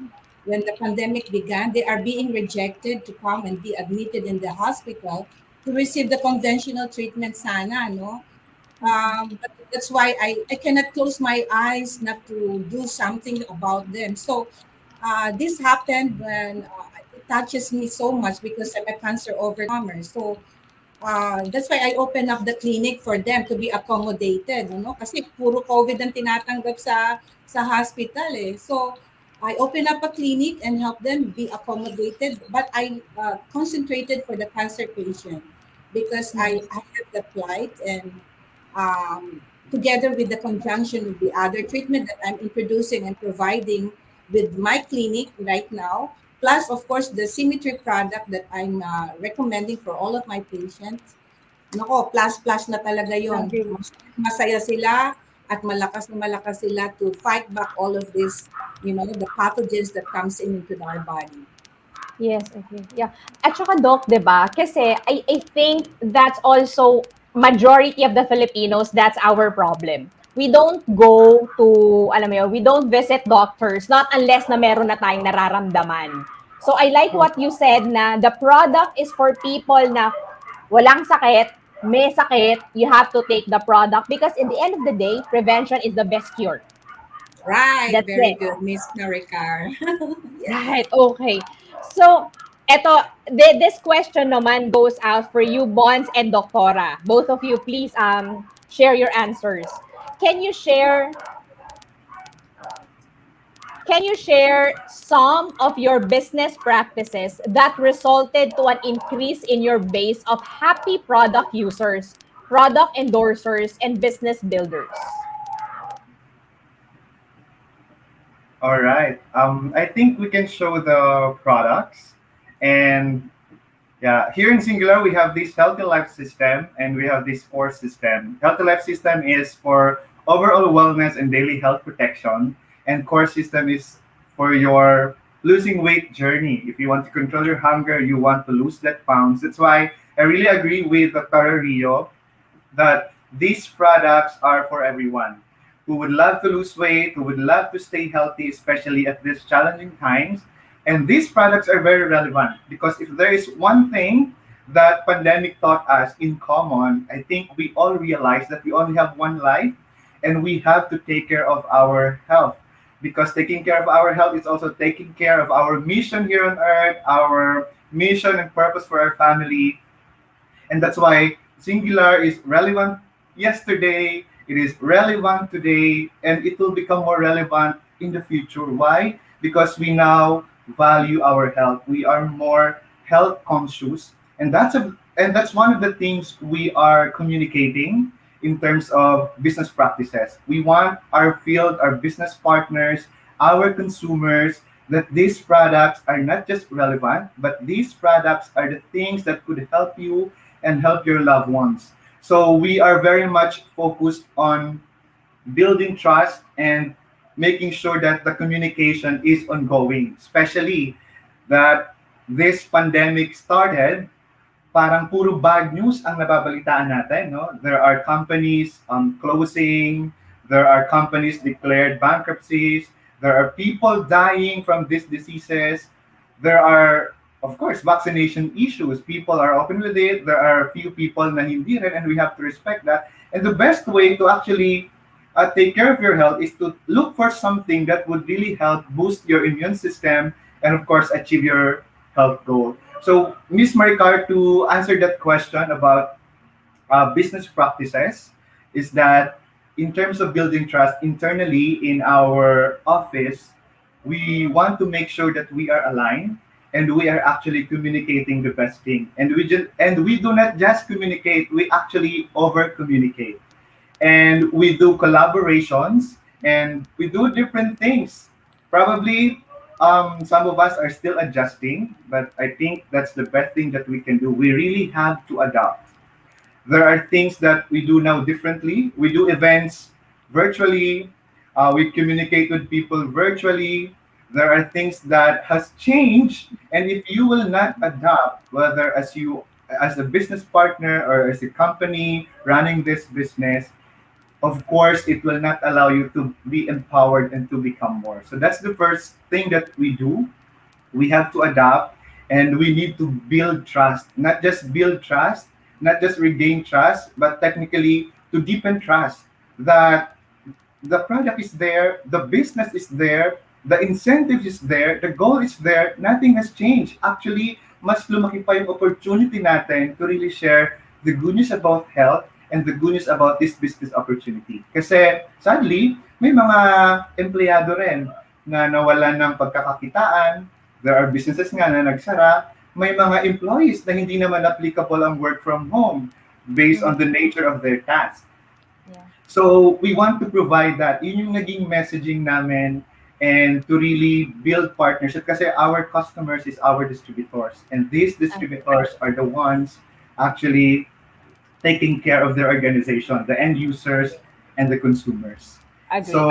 Speaker 15: when the pandemic began, they are being rejected to come and be admitted in the hospital to receive the conventional treatment. Sana, no. But that's why I cannot close my eyes not to do something about them. So this happened when it touches me so much because I'm a cancer overcomer. So that's why I open up the clinic for them to be accommodated, kasi puro COVID ang tinatanggap sa hospital eh. So I open up a clinic and help them be accommodated, but I concentrated for the cancer patient because I have the plight and together with the conjunction with the other treatment that I'm introducing and providing with my clinic right now, plus of course the symmetry product that I'm recommending for all of my patients. Nako, plus na talaga yon.
Speaker 3: Agree.
Speaker 15: Masaya sila at malakas sila to fight back all of this, the pathogens that comes into our body.
Speaker 3: Yes, okay. Yeah. At saka Doc, 'di ba? Kasi I think that's also majority of the Filipinos, that's our problem. We don't go to, alam mo yun, we don't visit doctors not unless na meron na tayong nararamdaman. So I like what you said na the product is for people na walang sakit, may sakit, you have to take the product because in the end of the day, prevention is the best cure.
Speaker 15: Right,
Speaker 3: That's
Speaker 15: very
Speaker 3: it.
Speaker 15: good, Miss Narikar. Yes.
Speaker 3: Right, okay. So, this question naman goes out for you, Bonds and Doctora. Both of you, please share your answers. Can you share can you share some of your business practices that resulted to an increase in your base of happy product users, product endorsers, and business builders?
Speaker 14: All right. I think we can show the products. And yeah, here in Singular, we have this healthy life system and we have this core system. Healthy life system is for overall wellness and daily health protection. And core system is for your losing weight journey. If you want to control your hunger, you want to lose that pounds. That's why I really agree with Dr. Rio that these products are for everyone who would love to lose weight, who would love to stay healthy, especially at these challenging times. And these products are very relevant because if there is one thing that pandemic taught us in common, I think we all realize that we only have one life and we have to take care of our health because taking care of our health is also taking care of our mission here on earth, our mission and purpose for our family. And that's why singular is relevant yesterday, it is relevant today, and it will become more relevant in the future. Why? Because we now value our health. We are more health conscious, and that's one of the things we are communicating in terms of business practices. We want our field, our business partners, our consumers, that these products are not just relevant, but these products are the things that could help you and help your loved ones. So we are very much focused on building trust and making sure that the communication is ongoing, especially that this pandemic started, parang puro bad news ang nababalitaan natin, no? There are companies closing, there are companies declared bankruptcies, there are people dying from these diseases, there are, of course, vaccination issues. People are open with it. There are a few people na hindi rin, and we have to respect that. And the best way to actually take care of your health is to look for something that would really help boost your immune system and, of course, achieve your health goal. So, Miss Maricar, to answer that question about business practices, is that in terms of building trust internally in our office, we want to make sure that we are aligned and we are actually communicating the best thing. And we do not just communicate; we actually over communicate, and we do collaborations and we do different things. Probably some of us are still adjusting, but I think that's the best thing that we can do. We really have to adapt. There are things that we do now differently. We do events virtually. We communicate with people virtually. There are things that has changed, and if you will not adapt, whether as a business partner or as a company running this business, of course, it will not allow you to be empowered and to become more. So that's the first thing that we do. We have to adapt, and we need to build trust, not just build trust, not just regain trust, but technically to deepen trust that the product is there, the business is there, the incentive is there, the goal is there, nothing has changed. Actually, mas lumaki pa yung opportunity natin to really share the good news about health and the good news about this business opportunity. Kasi sadly, may mga empleyado rin na nawalan ng pagkakakitaan, there are businesses nga na nagsara, may mga employees na hindi naman applicable ang work from home based on the nature of their task. So we want to provide that. Yun yung naging messaging namin, and to really build partnership kasi our customers is our distributors. And these distributors are the ones actually taking care of their organization, the end users and the consumers.
Speaker 3: Agree.
Speaker 14: So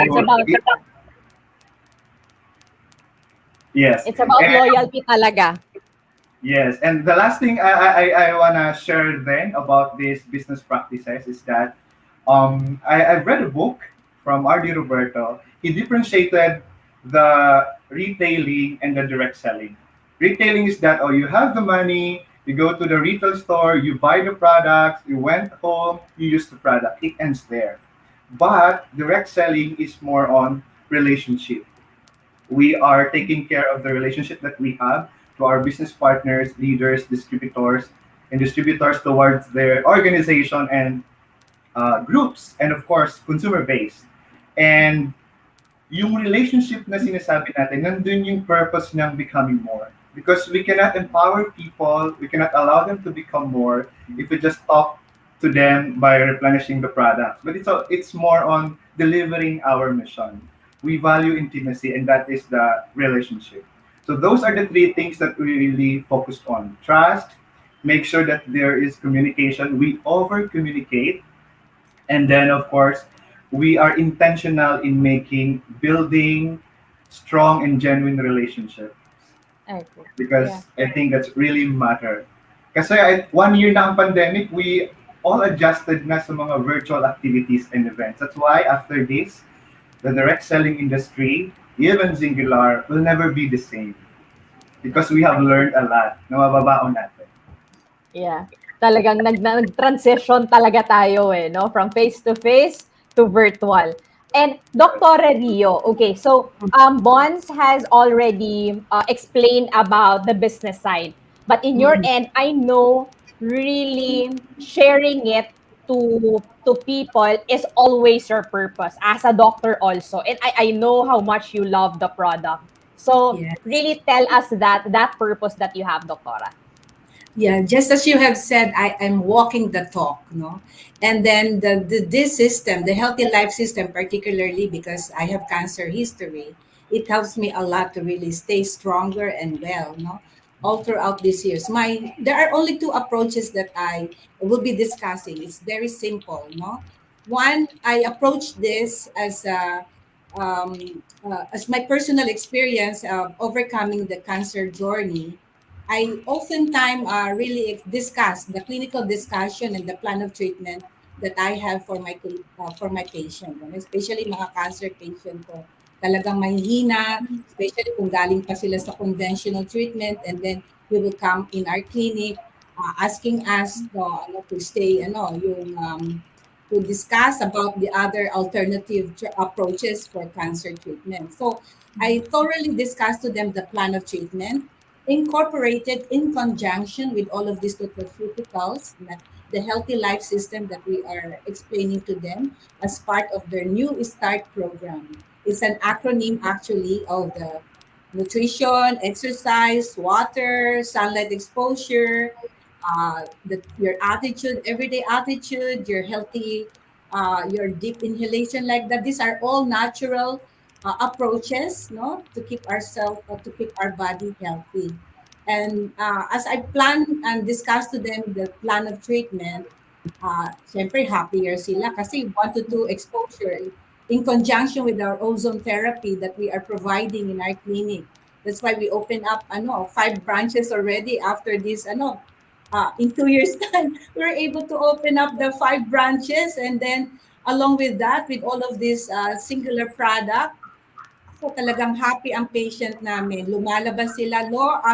Speaker 14: yes.
Speaker 3: It's about loyalty talaga.
Speaker 14: Yes, and the last thing I wanna share then about these business practices is that I've read a book from R.D. Roberto. He differentiated the retailing and the direct selling. Retailing is that, you have the money, you go to the retail store, you buy the products, you went home, you use the product. It ends there. But direct selling is more on relationship. We are taking care of the relationship that we have to our business partners, leaders, distributors, and distributors towards their organization and groups, and of course, consumer base. And yung relationship na sinasabi natin, nandun yung purpose ng becoming more. Because we cannot empower people, we cannot allow them to become more if we just talk to them by replenishing the products. But it's more on delivering our mission. We value intimacy, and that is the relationship. So those are the three things that we really focused on. Trust, make sure that there is communication. We over communicate. And then, of course, we are intentional in building strong and genuine relationships.
Speaker 3: Okay.
Speaker 14: Because I think that's really matter. Kasi 1 year na ang pandemic, we all adjusted na sa mga virtual activities and events. That's why after this, the direct selling industry, even singular, will never be the same. Because we have learned a lot na mababaon natin.
Speaker 3: Yeah. Talagang nag-transition talaga tayo no? From face-to-face to virtual. And Dr. Rio, okay, so Bonds has already explained about the business side. But in your end, I know really sharing it to people is always your purpose as a doctor also. And I know how much you love the product. So
Speaker 15: Yes.
Speaker 3: really tell us that purpose that you have, Doctora.
Speaker 15: Yeah, just as you have said, I am walking the talk, no? And then this system, the healthy life system, particularly because I have cancer history, it helps me a lot to really stay stronger and well, no? All throughout these years. There are only two approaches that I will be discussing. It's very simple, no? One, I approach this as my personal experience of overcoming the cancer journey. I oftentimes really discuss the clinical discussion and the plan of treatment that I have for my patient, no? Especially mga cancer patient ko. Talagang mahihina, especially kung galing pa sila sa conventional treatment, and then we will come in our clinic asking us to stay to discuss about the other alternative approaches for cancer treatment. So I thoroughly discussed to them the plan of treatment, incorporated in conjunction with all of these nutraceuticals, the healthy life system that we are explaining to them as part of their new start program. It's an acronym actually of the nutrition, exercise, water, sunlight exposure, your attitude, everyday attitude, your healthy, your deep inhalation like that. These are all natural approaches, no, to keep ourselves, to keep our body healthy. And as I plan and discuss to them the plan of treatment, syempre happier sila kasi 1 to 2 exposure in conjunction with our ozone therapy that we are providing in our clinic. That's why we open up 5 branches already after this in 2 years time we're able to open up the 5 branches, and then along with that, with all of this singular product, ako talagang happy ang patient namin. Lumalabas sila,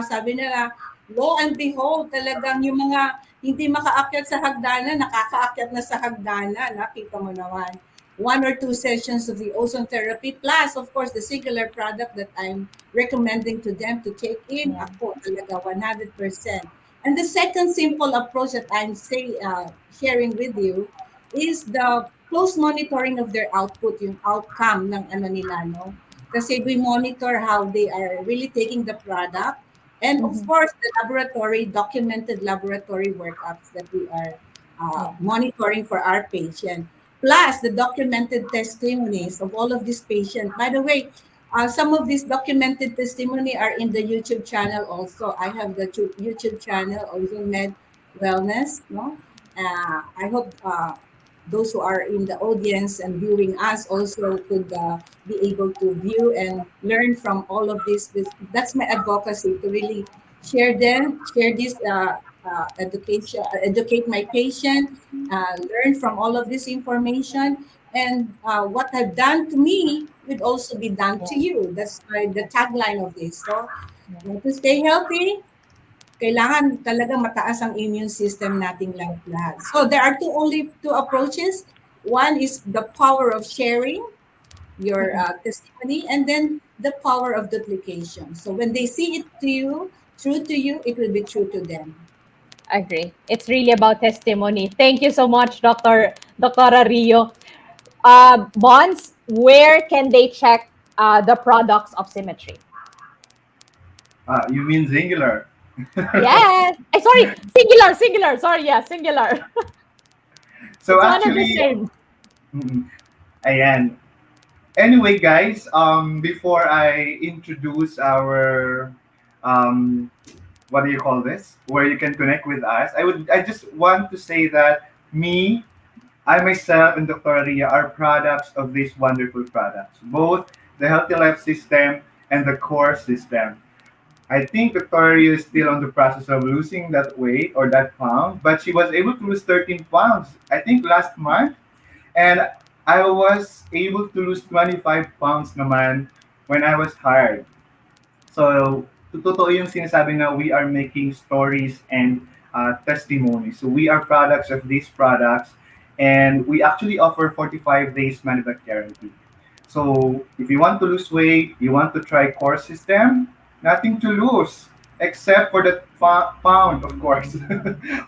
Speaker 15: sabi nila, lo and behold, talagang yung mga hindi makaakyat sa hagdanan, nakakaakyat na sa hagdanan. Nakita mo naman. 1 or 2 sessions of the ozone therapy, plus, of course, the singular product that I'm recommending to them to take in, ako talaga 100%. And the second simple approach that sharing with you is the close monitoring of their output, yung outcome ng ano nila, no? Kasi we monitor how they are really taking the product. And of course, the documented laboratory workups that we are monitoring for our patient. Plus, the documented testimonies of all of these patients. By the way, some of these documented testimony are in the YouTube channel also. I have the YouTube channel, also Med Wellness. No? I hope those who are in the audience and viewing us also could be able to view and learn from all of this. That's my advocacy, to really share this educate my patient, learn from all of this information, and what I've done to me would also be done to you. That's the tagline of this. So, to stay healthy, kailangan talaga mataas ang immune system nating lahat. So there are only two approaches. One is the power of sharing your testimony, and then the power of duplication. So when they see it true to you, it will be true to them.
Speaker 3: Agree. It's really about testimony. Thank you so much, Dr. Rio. Bonds, where can they check the products of Symmetry?
Speaker 14: You mean singular?
Speaker 3: Yes. Sorry, singular. Sorry, yeah, singular.
Speaker 14: So
Speaker 3: It's
Speaker 14: actually,
Speaker 3: one and the
Speaker 14: mm, ayan. Anyway, guys, before I introduce our what do you call this? Where you can connect with us, I just want to say that I myself and Dr. Ria are products of these wonderful products, both the Healthy Life System and the Core System. I think Victoria is still on the process of losing that weight or that pound, but she was able to lose 13 pounds, I think last month. And I was able to lose 25 pounds naman when I was hired. So, totoo yung sinasabi na we are making stories and testimonies. So, we are products of these products, and we actually offer 45 days money back guarantee. So, if you want to lose weight, you want to try core system, nothing to lose. except for the pound, of course.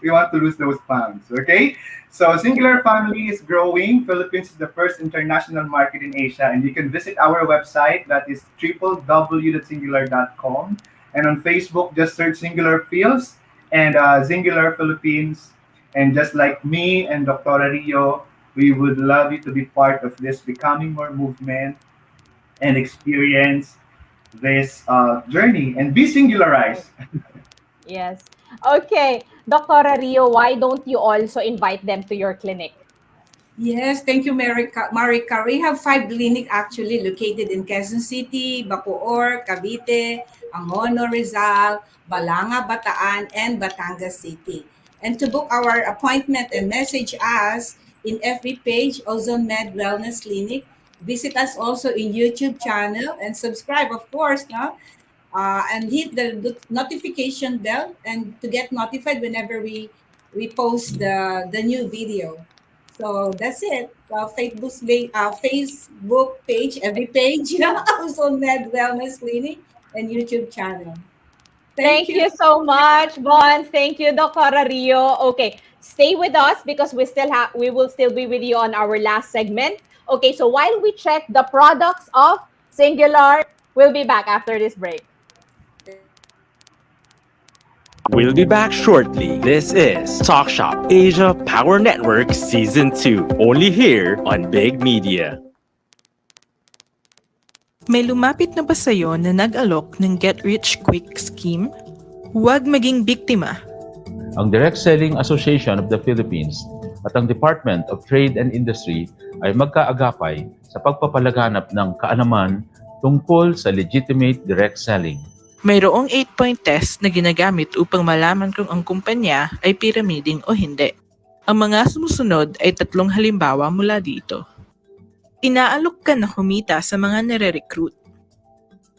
Speaker 14: We want to lose those pounds, okay? So Singular Family is growing. Philippines is the first international market in Asia, and you can visit our website that is www.singular.com. And on Facebook, just search Singular Fields and Singular Philippines. And just like me and Dr. Rio, we would love you to be part of this becoming more movement and experience this journey and be
Speaker 3: Right.
Speaker 14: singularized.
Speaker 3: Yes. Okay. Dr. Rio, why don't you also invite them to your clinic?
Speaker 15: Yes, thank you, Marika. We have 5 clinics actually located in Quezon City, Bacoor, Cavite, Angono, Rizal, Balanga, Bataan, and Batangas City. And to book our appointment and message us in FB page, Ozone Med Wellness Clinic. Visit us also in YouTube channel and subscribe, of course, no? And hit the notification bell and to get notified whenever we post the new video. So that's it. Facebook page, every page, also Med Wellness Clinic and YouTube channel. Thank
Speaker 3: Thank
Speaker 15: you.
Speaker 3: you so much, Bons. Thank you, Dr. Rio. Okay, stay with us because we will still be with you on our last segment. Okay, so while we check the products of Singular, we'll be back after this break.
Speaker 2: We'll be back shortly. This is Talk Shop Asia Power Network Season 2, only here on Big Media.
Speaker 18: May lumapit na ba sa'yo na nag-alok ng get-rich-quick scheme? Huwag maging biktima.
Speaker 19: Ang Direct Selling Association of the Philippines at ang Department of Trade and Industry ay magkaagapay sa pagpapalaganap ng kaalaman tungkol sa legitimate direct selling.
Speaker 18: Mayroong 8-point test na ginagamit upang malaman kung ang kumpanya ay piramiding o hindi. Ang mga sumusunod ay 3 halimbawa mula dito. Inaalok ka na kumita sa mga nire-recruit.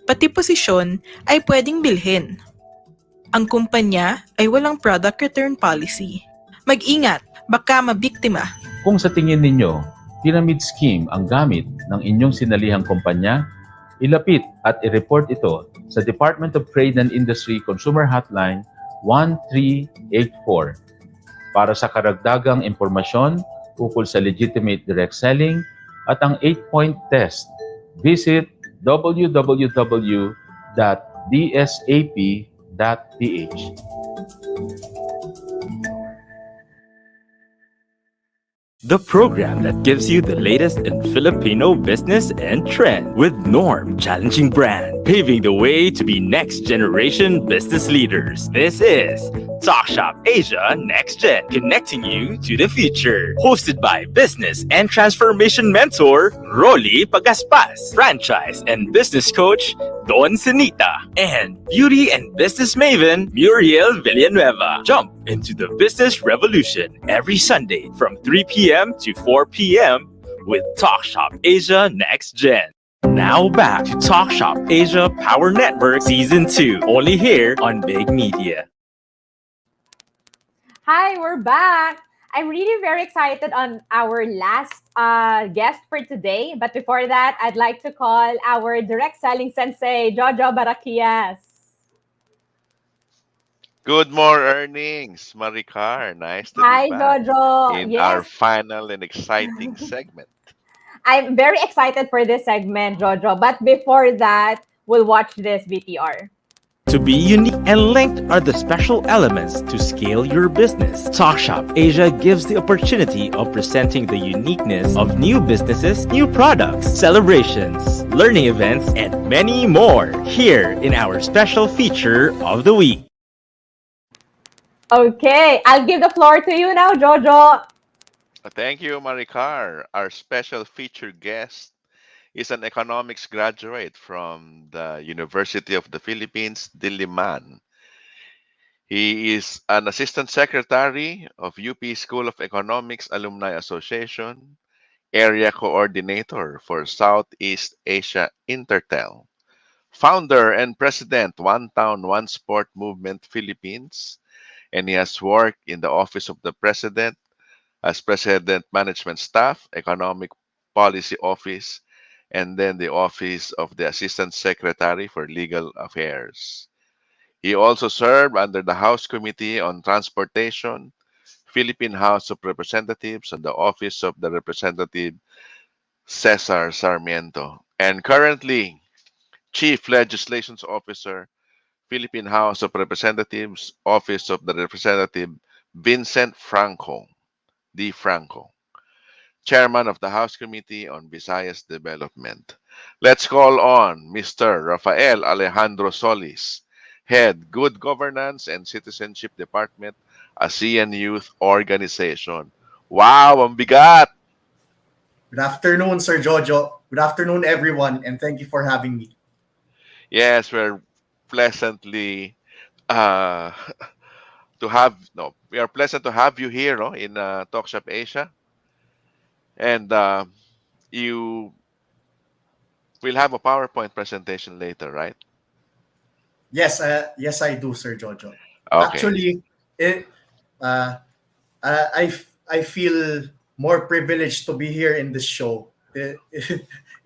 Speaker 18: Pati posisyon ay pwedeng bilhin. Ang kumpanya ay walang product return policy. Mag-ingat, baka mabiktima.
Speaker 19: Kung sa tingin ninyo, pyramid scheme ang gamit ng inyong sinalihang kumpanya, ilapit at i-report ito sa Department of Trade and Industry Consumer Hotline 1384 para sa karagdagang impormasyon ukol sa legitimate direct selling at ang 8-point test. Visit www.dsap.ph.
Speaker 2: The program that gives you the latest in Filipino business and trend with Norm challenging brand, paving the way to be next generation business leaders. This is Talk Shop Asia Next Gen, connecting you to the future. Hosted by business and transformation mentor Rolly Pagaspas, franchise and business coach Don Senita, and beauty and business maven Muriel Villanueva. Jump into the business revolution every Sunday from 3 p.m. to 4 p.m. with Talk Shop Asia Next Gen. Now back to Talk Shop Asia Power Network Season 2, only here on Big Media.
Speaker 3: Hi, we're back. I'm really very excited on our last guest for today. But before that, I'd like to call our direct selling sensei, Jojo Barakias.
Speaker 5: Good more earnings, Maricar. Nice to be
Speaker 3: Hi,
Speaker 5: back
Speaker 3: Jojo.
Speaker 5: in our
Speaker 3: Yes,
Speaker 5: final and exciting segment.
Speaker 3: I'm very excited for this segment, Jojo. But before that, we'll watch this VTR.
Speaker 2: To be unique and linked are the special elements to scale your business. TalkShop Asia gives the opportunity of presenting the uniqueness of new businesses, new products, celebrations, learning events, and many more here in our special feature of the week.
Speaker 3: Okay, I'll give the floor to you now, Jojo.
Speaker 5: Thank you, Maricar. Our special featured guest is an economics graduate from the University of the Philippines, Diliman. He is an assistant secretary of UP School of Economics Alumni Association, area coordinator for Southeast Asia Intertel, founder and president One Town One Sport Movement Philippines, and he has worked in the office of the president as president management staff, economic policy office, and then the office of the assistant secretary for legal affairs. He also served under the House Committee on Transportation, Philippine House of Representatives, and the Office of the Representative Cesar Sarmiento, and currently Chief Legislations Officer, Philippine House of Representatives, Office of the Representative Vincent Franco, D. Franco, Chairman of the House Committee on Visayas Development. Let's call on Mr. Rafael Alejandro Solis, Head Good Governance and Citizenship Department, Asean Youth Organization. Wow, ang bigat!
Speaker 20: Good afternoon, Sir Jojo. Good afternoon, everyone, and thank you for having me.
Speaker 5: Yes, we're pleasantly uh, to have no, we are pleasant to have you here, no, in Talk.Shop Asia, and you will have a PowerPoint presentation later, right?
Speaker 20: Yes, I do, Sir Jojo.
Speaker 5: Okay.
Speaker 20: Actually, it, uh, I feel more privileged to be here in this show. It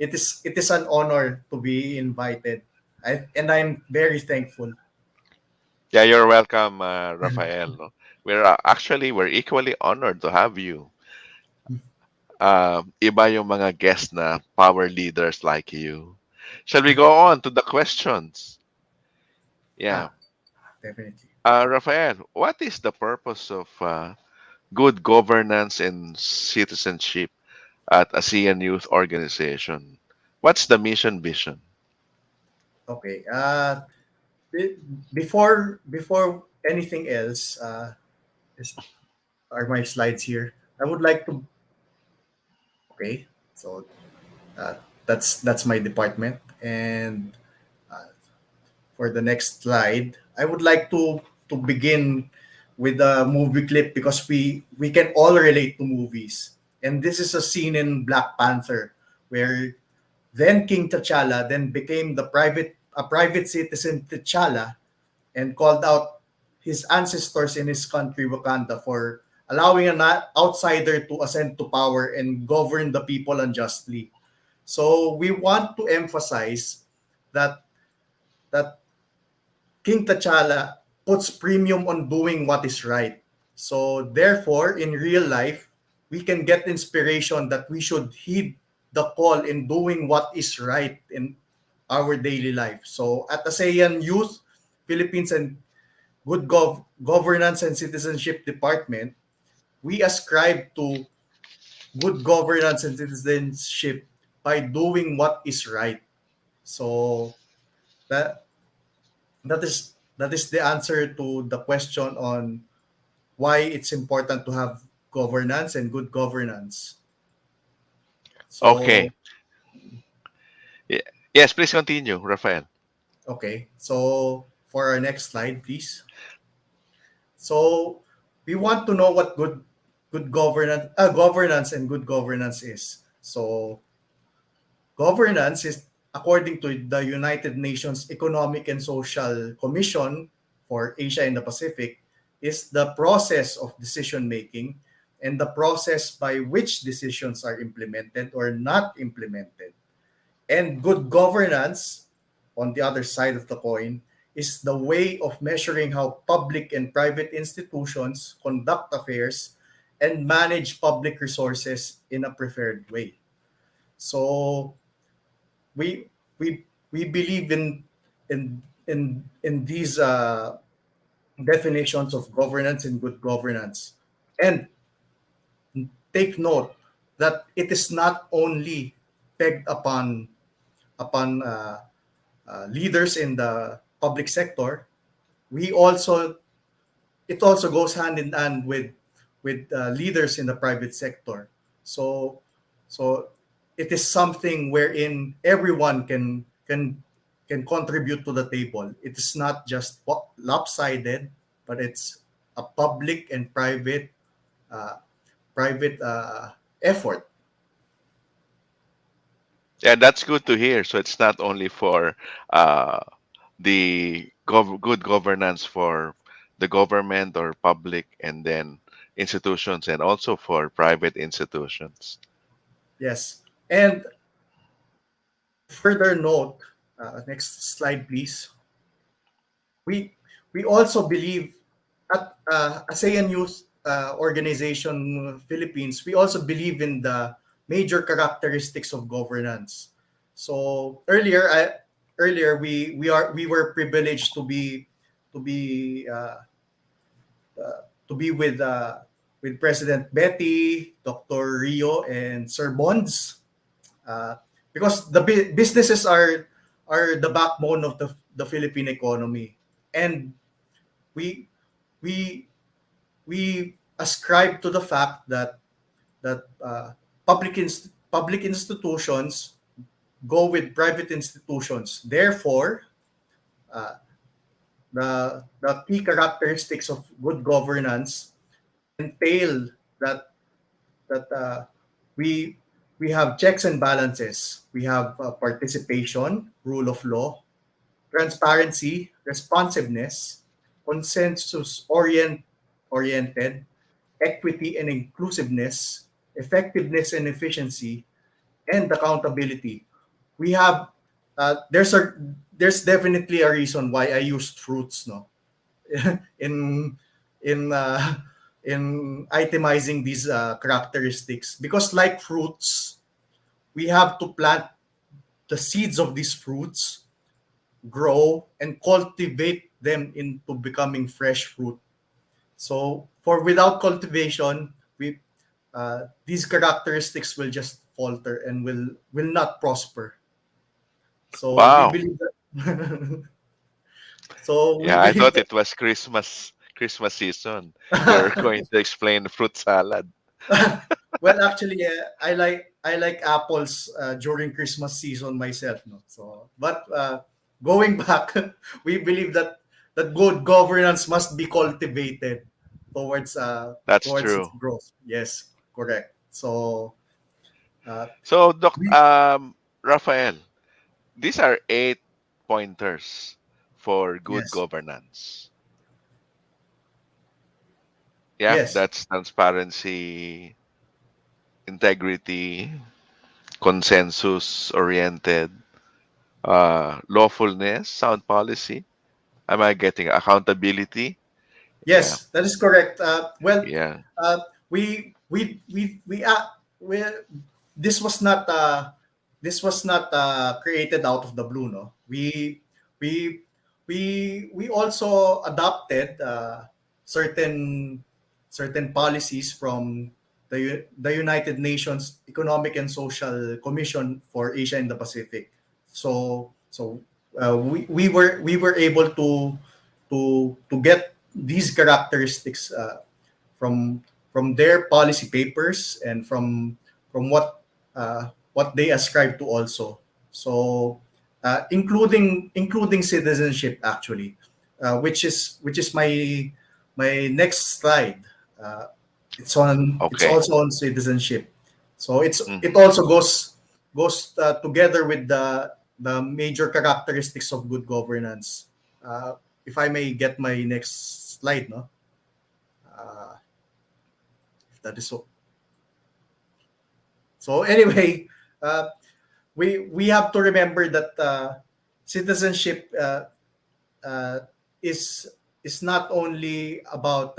Speaker 20: is an honor to be invited, and I'm very thankful.
Speaker 5: Yeah, you're welcome, Rafael. No? We're equally honored to have you. Iba yung mga guests na power leaders like you. Shall we go on to the questions? Yeah.
Speaker 20: Definitely.
Speaker 5: Rafael, what is the purpose of good governance and citizenship at ASEAN Youth Organization? What's the mission vision?
Speaker 20: Okay. Be- before anything else, is, are my slides here. I would like to. Okay. So uh, that's my department, and uh, for the next slide, I would like to begin with a movie clip because we can all relate to movies. And this is a scene in Black Panther where then King T'Challa then became a private citizen T'Challa and called out his ancestors in his country Wakanda for allowing an outsider to ascend to power and govern the people unjustly. So we want to emphasize that that King T'Challa puts premium on doing what is right. So therefore, in real life, we can get inspiration that we should heed the call in doing what is right in our daily life. So at ASEAN Youth, Philippines and Governance and Citizenship Department, we ascribe to good governance and citizenship by doing what is right. So that that is the answer to the question on why it's important to have governance and good governance. So
Speaker 5: Okay. Ye- Yes, please continue, Rafael.
Speaker 20: okay, so for our next slide, please. So we want to know what governance and good governance is. So governance is, according to the United Nations Economic and Social Commission for Asia and the Pacific, is the process of decision making and the process by which decisions are implemented or not implemented. And good governance, on the other side of the coin, is the way of measuring how public and private institutions conduct affairs and manage public resources in a preferred way. So we we believe in these definitions of governance and good governance, and take note that it is not only pegged upon leaders in the public sector. We also It also goes hand in hand with leaders in the private sector. So so it is something wherein everyone can contribute to the table. It is not just lopsided, but it's a public and uh, private effort.
Speaker 5: Yeah, that's good to hear. So it's not only for uh, the good governance for the government or public and then institutions and also for private institutions.
Speaker 20: Yes, and further note, next slide, please. We we also believe at ASEAN Youth Organization Philippines, we also believe in the major characteristics of governance. So earlier we were privileged to be uh, to be with President Betty, Dr. Rio, and Sir Bonds, uh, because the businesses are the backbone of the Philippine economy, and we we we ascribe to the fact that public institutions go with private institutions. Therefore, uh, the key characteristics of good governance entail that we we have checks and balances. We have participation, rule of law, transparency, responsiveness, oriented, equity and inclusiveness, effectiveness and efficiency, and accountability. We have there's definitely a reason why I used fruits, no, in in uh, in itemizing these characteristics, because like fruits, we have to plant the seeds of these fruits, grow and cultivate them into becoming fresh fruit. So for without cultivation, we these characteristics will just falter and will not prosper. So we
Speaker 5: Wow.
Speaker 20: believe that. So we
Speaker 5: Yeah, I
Speaker 20: believe
Speaker 5: thought it was Christmas season. You're going to explain fruit salad.
Speaker 20: well, actually, I like apples during Christmas season myself, no. So, but going back, we believe that good governance must be cultivated towards
Speaker 5: That's
Speaker 20: towards its
Speaker 5: true.
Speaker 20: growth. Yes, correct. So, uh,
Speaker 5: So, Doc,
Speaker 20: we,
Speaker 5: Rafael, these are 8 pointers for good
Speaker 20: yes,
Speaker 5: governance. Yeah,
Speaker 20: yes,
Speaker 5: that's transparency, integrity, consensus oriented, lawfulness, sound policy. Am I getting accountability? Yeah,
Speaker 20: yes, that is correct. Well,
Speaker 5: yeah.
Speaker 20: uh, we this was not created out of the blue, no. We we also adopted certain certain policies from the United Nations Economic and Social Commission for Asia and the Pacific. We were able to get these characteristics from from their policy papers and from what they ascribe to also. So including citizenship, actually, which is my next slide. Uh, it's
Speaker 5: Okay.
Speaker 20: also on citizenship. So it
Speaker 5: Mhm.
Speaker 20: also goes together with the major characteristics of good governance. If I may get my next slide, no. Uh, if that is so. So anyway, uh, we have to remember that citizenship uh, is is not only about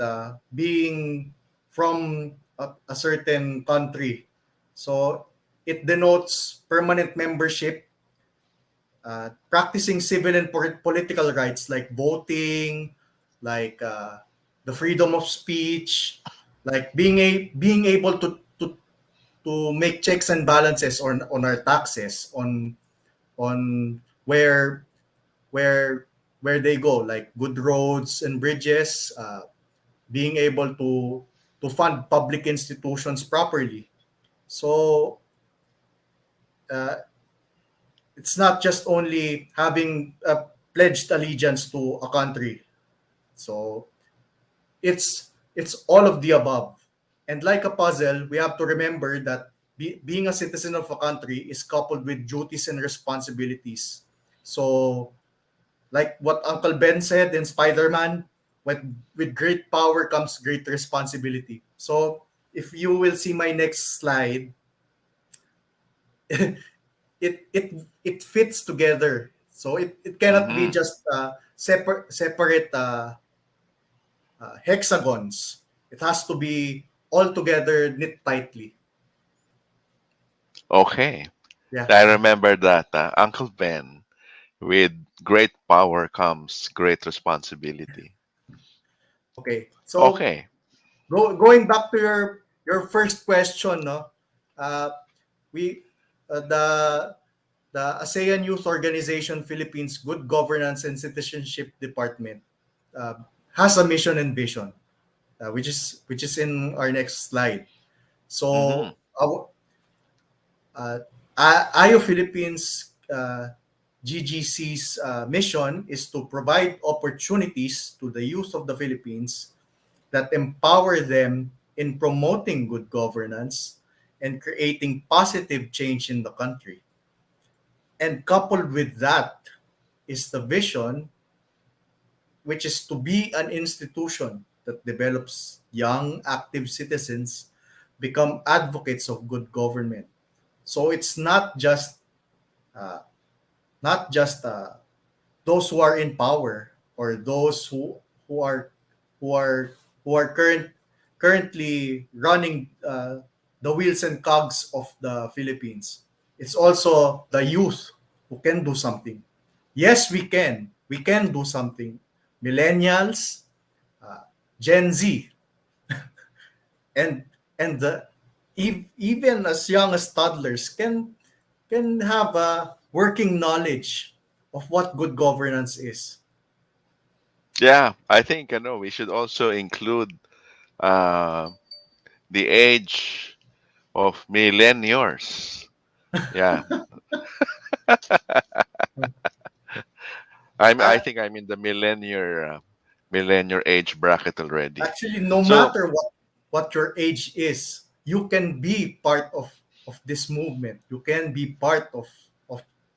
Speaker 20: being from a certain country. So it denotes permanent membership, practicing civil and political rights like voting, like the freedom of speech, like being able to make checks and balances on our taxes, on where where they go, like good roads and bridges, being able to fund public institutions properly. So uh, it's not just only having pledged allegiance to a country. So it's all of the above. And like a puzzle, we have to remember that being a citizen of a country is coupled with duties and responsibilities. So, like what Uncle Ben said in Spider-Man, with great power comes great responsibility. So, if you will see my next slide, it it fits together. So it cannot be
Speaker 5: Mhm.
Speaker 20: just separate hexagons. It has to be all together knit tightly.
Speaker 5: Okay.
Speaker 20: Yeah.
Speaker 5: I remember that, Uncle Ben, with great power comes great responsibility.
Speaker 20: Okay. So
Speaker 5: Okay.
Speaker 20: going back to your first question, no, we the ASEAN Youth Organization Philippines Good Governance and Citizenship Department has a mission and vision, which is in our next slide.
Speaker 5: Mm-hmm.
Speaker 20: So IO Philippines GGC's mission is to provide opportunities to the youth of the Philippines that empower them in promoting good governance and creating positive change in the country. And coupled with that is the vision, which is to be an institution that develops young, active citizens become advocates of good government. So it's uh, not just those who are in power or those who are who are who are currently running the wheels and cogs of the Philippines. It's also the youth who can do something. Yes, we can. We can do something. Millennials, uh, Gen Z, and even as young as toddlers can have a working knowledge of what good governance is.
Speaker 5: Yeah, I think we should also include uh, the age of millennials. Yeah, I think I'm in the millennial age bracket already.
Speaker 20: Actually, no
Speaker 5: So
Speaker 20: matter what your age is, you can be part of this movement. You can be part of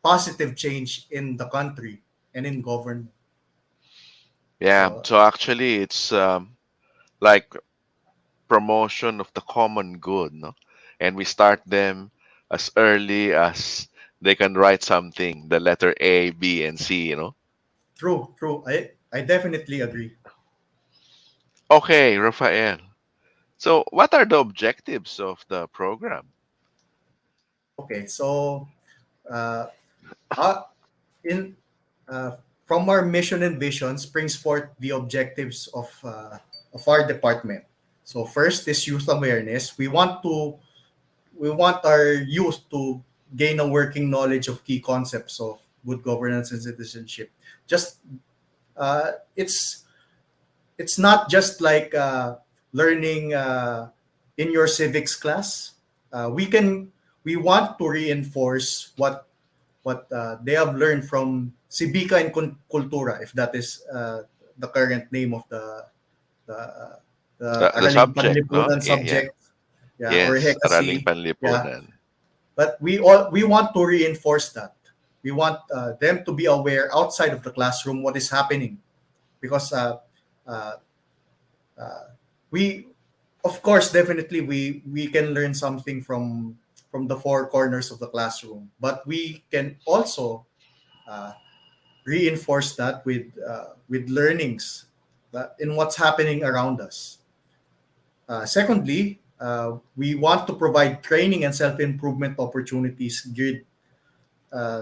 Speaker 20: positive change in the country and in government.
Speaker 5: yeah,
Speaker 20: So
Speaker 5: so actually it's like promotion of the common good, no? And we start them as early as they can write something, the letter A, B, and C.
Speaker 20: true. I definitely agree.
Speaker 5: Okay, Rafael. So what are the objectives of the program?
Speaker 20: Okay, so uh, uh, in from our mission and vision springs forth the objectives of our department. So first is youth awareness. We want our youth to gain a working knowledge of key concepts of good governance and citizenship. Just it's not just like learning in your civics class. We want to reinforce what they have learned from Civica and Cultura, if that is the current name of the, the
Speaker 5: The
Speaker 20: Araling
Speaker 5: subject, no?
Speaker 20: Panlipunan
Speaker 5: Yeah, yeah.
Speaker 20: subject, yeah, or
Speaker 5: Yes, Araling
Speaker 20: HECAC, yeah.
Speaker 5: Panlipunan.
Speaker 20: But we want to reinforce that. We want them to be aware outside of the classroom what is happening, because uh, uh, we, of course, definitely we can learn something from the four corners of the classroom, but we can also uh, reinforce that with learnings in what's happening around us. Secondly, we want to provide training and self-improvement opportunities geared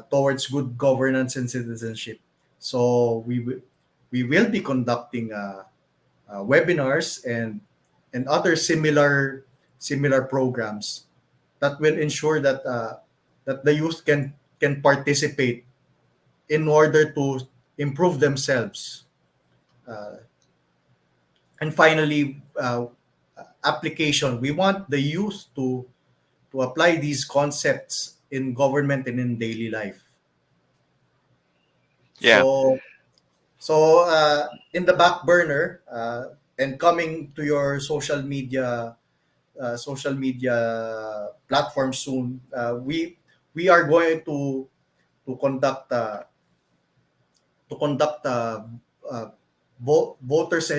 Speaker 20: towards good governance and citizenship. So we will be conducting webinars and other similar programs that will ensure that the youth can participate in order to improve themselves. Uh, and finally, application. We want the youth to apply these concepts in government and in daily life.
Speaker 5: Yeah.
Speaker 20: So in the back burner and coming to your social media platform soon, we are going to conduct uh, voters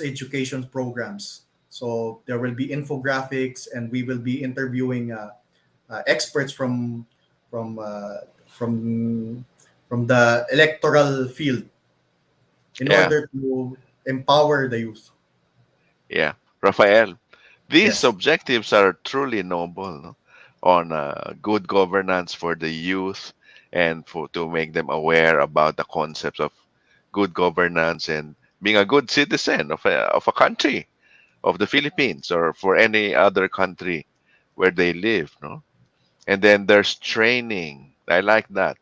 Speaker 20: education programs. So there will be infographics, and we will be interviewing experts from from uh, from from the electoral field, in
Speaker 5: Yeah,
Speaker 20: order to empower the youth.
Speaker 5: yeah. Rafael, these
Speaker 20: Yes.
Speaker 5: objectives are truly noble, no? On good governance for the youth and for to make them aware about the concepts of good governance and being a good citizen of a country, of the Philippines or for any other country where they live, no? And then there's training. I like that.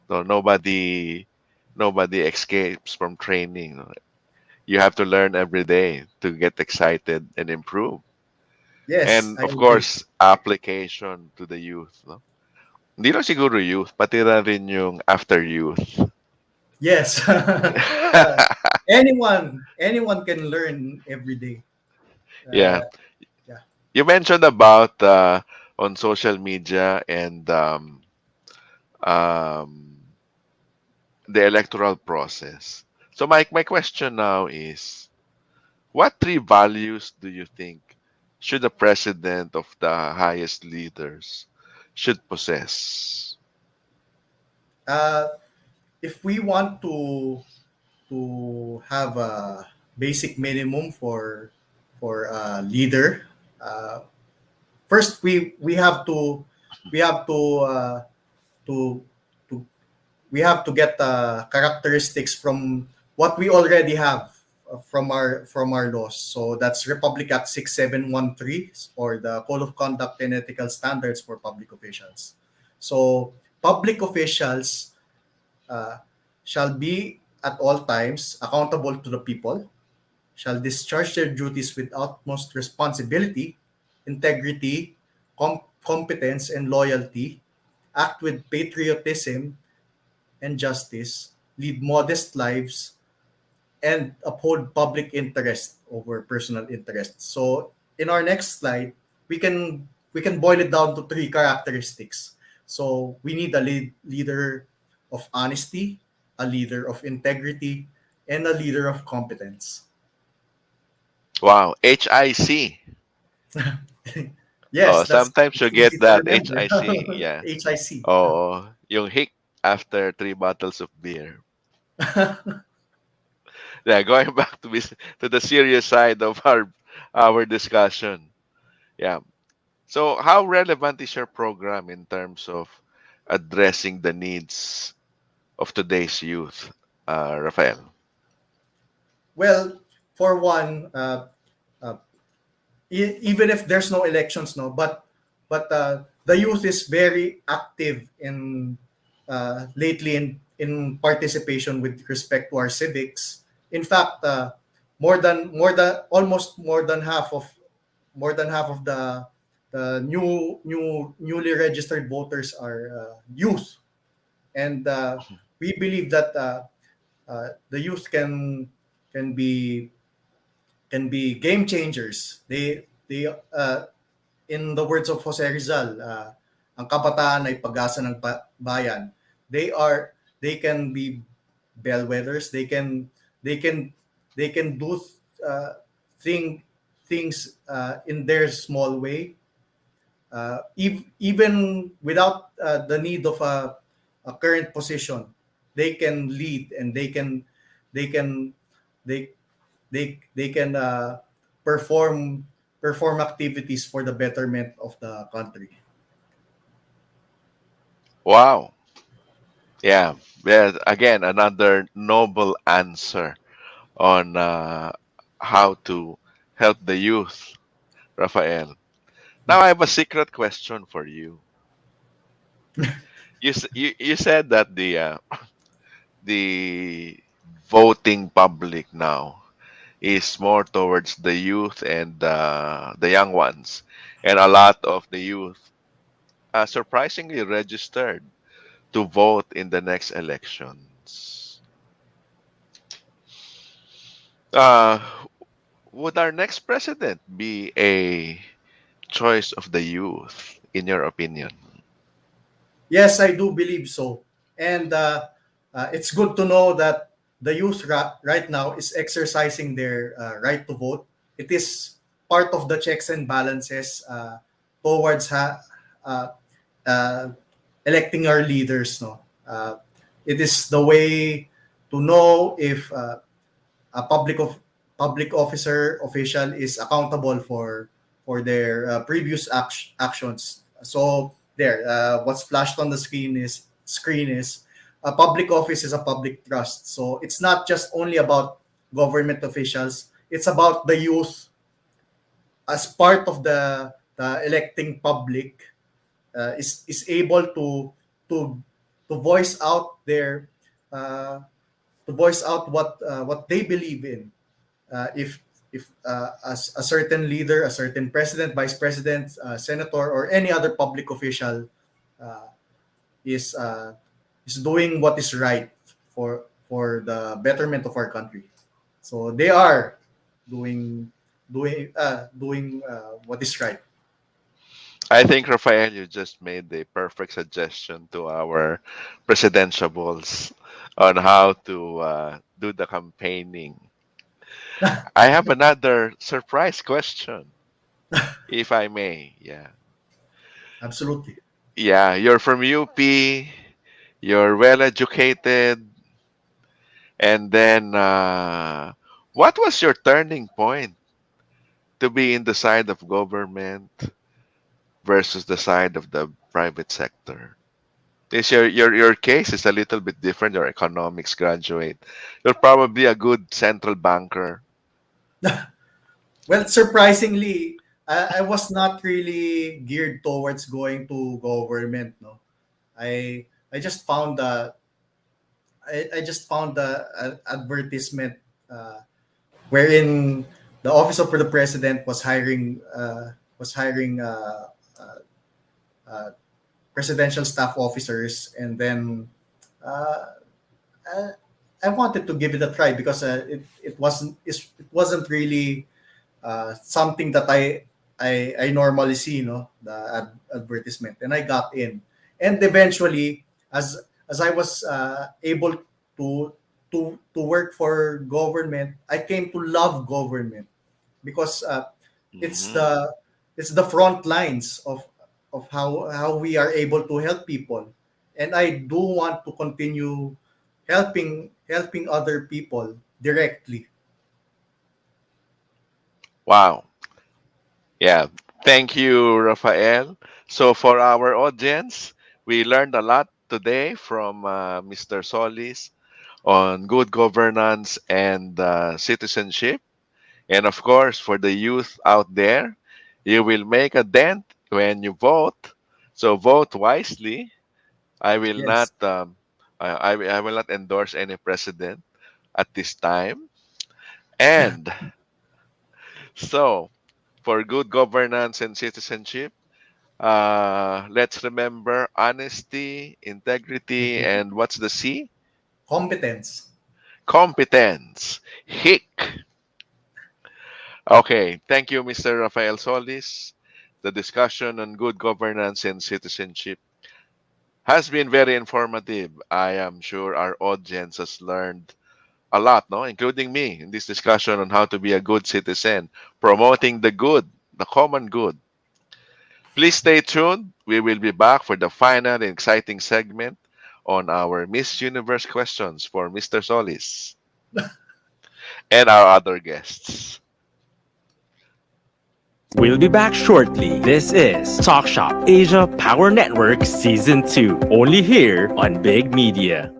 Speaker 5: No, nobody escapes from training, no? You have to learn every day to get excited and improve.
Speaker 20: Yes,
Speaker 5: And
Speaker 20: I
Speaker 5: of
Speaker 20: agree.
Speaker 5: course, application to the youth, no? Hindi lang siguro youth, pati na rin yung after youth.
Speaker 20: Yes. Anyone can learn every day.
Speaker 5: Yeah.
Speaker 20: Yeah.
Speaker 5: You mentioned about on social media and um, the electoral process. So my question now is, what three values do you think should the president of the highest leaders should possess?
Speaker 20: Uh, if we want to have a basic minimum for a leader, uh, first we have to to we have to get characteristics from what we already have from our laws. So that's Republic Act 6713, or the Code of Conduct and Ethical Standards for Public Officials. So public officials uh, shall be at all times accountable to the people, shall discharge their duties with utmost responsibility, integrity, competence, and loyalty, act with patriotism and justice, lead modest lives, and uphold public interest over personal interest. So in our next slide, we can boil it down to three characteristics. So we need a leader of honesty, a leader of integrity, and a leader of competence.
Speaker 5: Wow, HIC. Oh,
Speaker 20: Yes,
Speaker 5: sometimes you
Speaker 20: it's
Speaker 5: get
Speaker 20: easy to
Speaker 5: that
Speaker 20: remember.
Speaker 5: HIC. Yeah.
Speaker 20: HIC.
Speaker 5: Oh, yung hic after three bottles of beer. Yeah, going back to the serious side of our discussion. Yeah. So, how relevant is your program in terms of addressing the needs of today's youth, Rafael?
Speaker 20: Well, for one, uh, even if there's no elections, no, but the youth is very active in lately in participation with respect to our civics. In fact, more than almost more than half of the newly registered voters are youth, and we believe that the youth can be can be game changers. They in the words of Jose Rizal, ang kabataan ay pag-asa ng bayan. They can be bellwethers. They can do uh, thing things in their small way, even without the need of a current position. They can lead, and they can they they can perform perform activities for the betterment of the country.
Speaker 5: Wow. Yeah. Yeah. Again, another noble answer on how to help the youth, Rafael. Now, I have a secret question for you. You said that the voting public now is more towards the youth and the young ones, and a lot of the youth surprisingly registered to vote in the next elections. Uh, would our next president be a choice of the youth, in your opinion?
Speaker 20: Yes, I do believe so. And it's good to know that the youth right now is exercising their right to vote. It is part of the checks and balances towards uh, uh, electing our leaders. No, it is the way to know if a public officer official is accountable for their previous actions. So there, what's flashed on the screen is a public office is a public trust. So it's not just only about government officials. It's about the youth as part of the electing public, is able to to voice out their uh, to voice out what they believe in. If as a certain leader, a certain president, vice president, senator, or any other public official uh, is uh, is doing what is right for the betterment of our country, so they are doing what is right.
Speaker 5: I think, Rafael, you just made the perfect suggestion to our presidentiables on how to do the campaigning. I have another surprise question, if I may. Yeah.
Speaker 20: Absolutely.
Speaker 5: Yeah, you're from UP, you're well educated, and then what was your turning point to be in the side of government versus the side of the private sector? Is your case is a little bit different. You're economics graduate. You're probably a good central banker.
Speaker 20: Well, surprisingly, I was not really geared towards going to government. No, I just found I just found the advertisement, wherein the office of the president was hiring uh, presidential staff officers, and then uh, I, I wanted to give it a try because it wasn't really something that I normally see, the advertisement, and I got in, and eventually, as I was able to work for government, I came to love government because it's
Speaker 5: Mhm.
Speaker 20: the front lines of how we are able to help people, and I do want to continue helping other people directly.
Speaker 5: Wow. Yeah. Thank you, Rafael. So for our audience, we learned a lot today from Mr. Solis on good governance and citizenship. And of course, for the youth out there, you will make a dent when you vote. So vote wisely. I will not
Speaker 20: Yes.
Speaker 5: I will not endorse any president at this time. And so for good governance and citizenship, let's remember honesty, integrity, and what's the C?
Speaker 20: Competence.
Speaker 5: Competence. Hick. Okay, thank you, Mr. Rafael Solis. The discussion on good governance and citizenship has been very informative. I am sure our audience has learned a lot, no, including me, in this discussion on how to be a good citizen, promoting the good, the common good. Please stay tuned. We will be back for the final and exciting segment on our Miss Universe questions for Mr. Solis and our other guests.
Speaker 2: We'll be back shortly. This is Talk Shop Asia Power Network Season 2, only here on Big Media.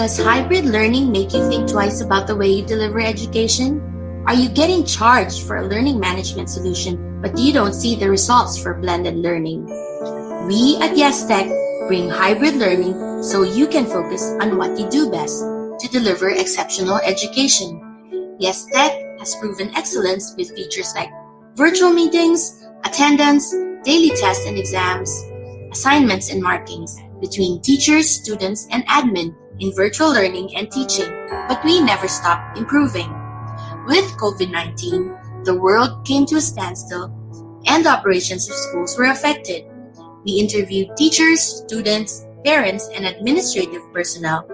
Speaker 4: Does hybrid learning make you think twice about the way you deliver education? Are you getting charged for a learning management solution, but you don't see the results for blended learning? We at YesTech bring hybrid learning so you can focus on what you do best to deliver exceptional education. YesTech has proven excellence with features like virtual meetings, attendance, daily tests and exams, assignments and markings, between teachers, students, and admin in virtual learning and teaching, but we never stopped improving. With COVID-19, the world came to a standstill and the operations of schools were affected. We interviewed teachers, students, parents, and administrative personnel,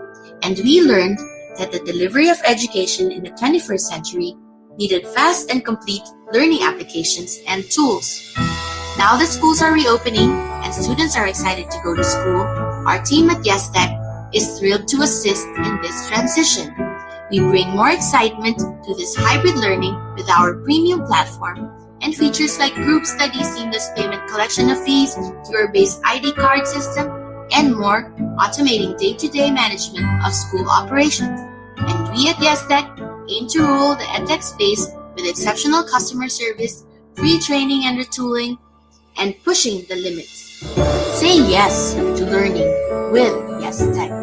Speaker 4: and we learned that the delivery of education in the 21st century needed fast and complete learning applications and tools. Now that schools are reopening and students are excited to go to school, our team at YesTech is thrilled to assist in this transition. We bring more excitement to this hybrid learning with our premium platform and features like group study, seamless payment collection of fees, your-based ID card system, and more, automating day-to-day management of school operations. And we at YesTech aim to rule the edtech space with exceptional customer service, free training and retooling, and pushing the limits. Say yes to learning with YesTech.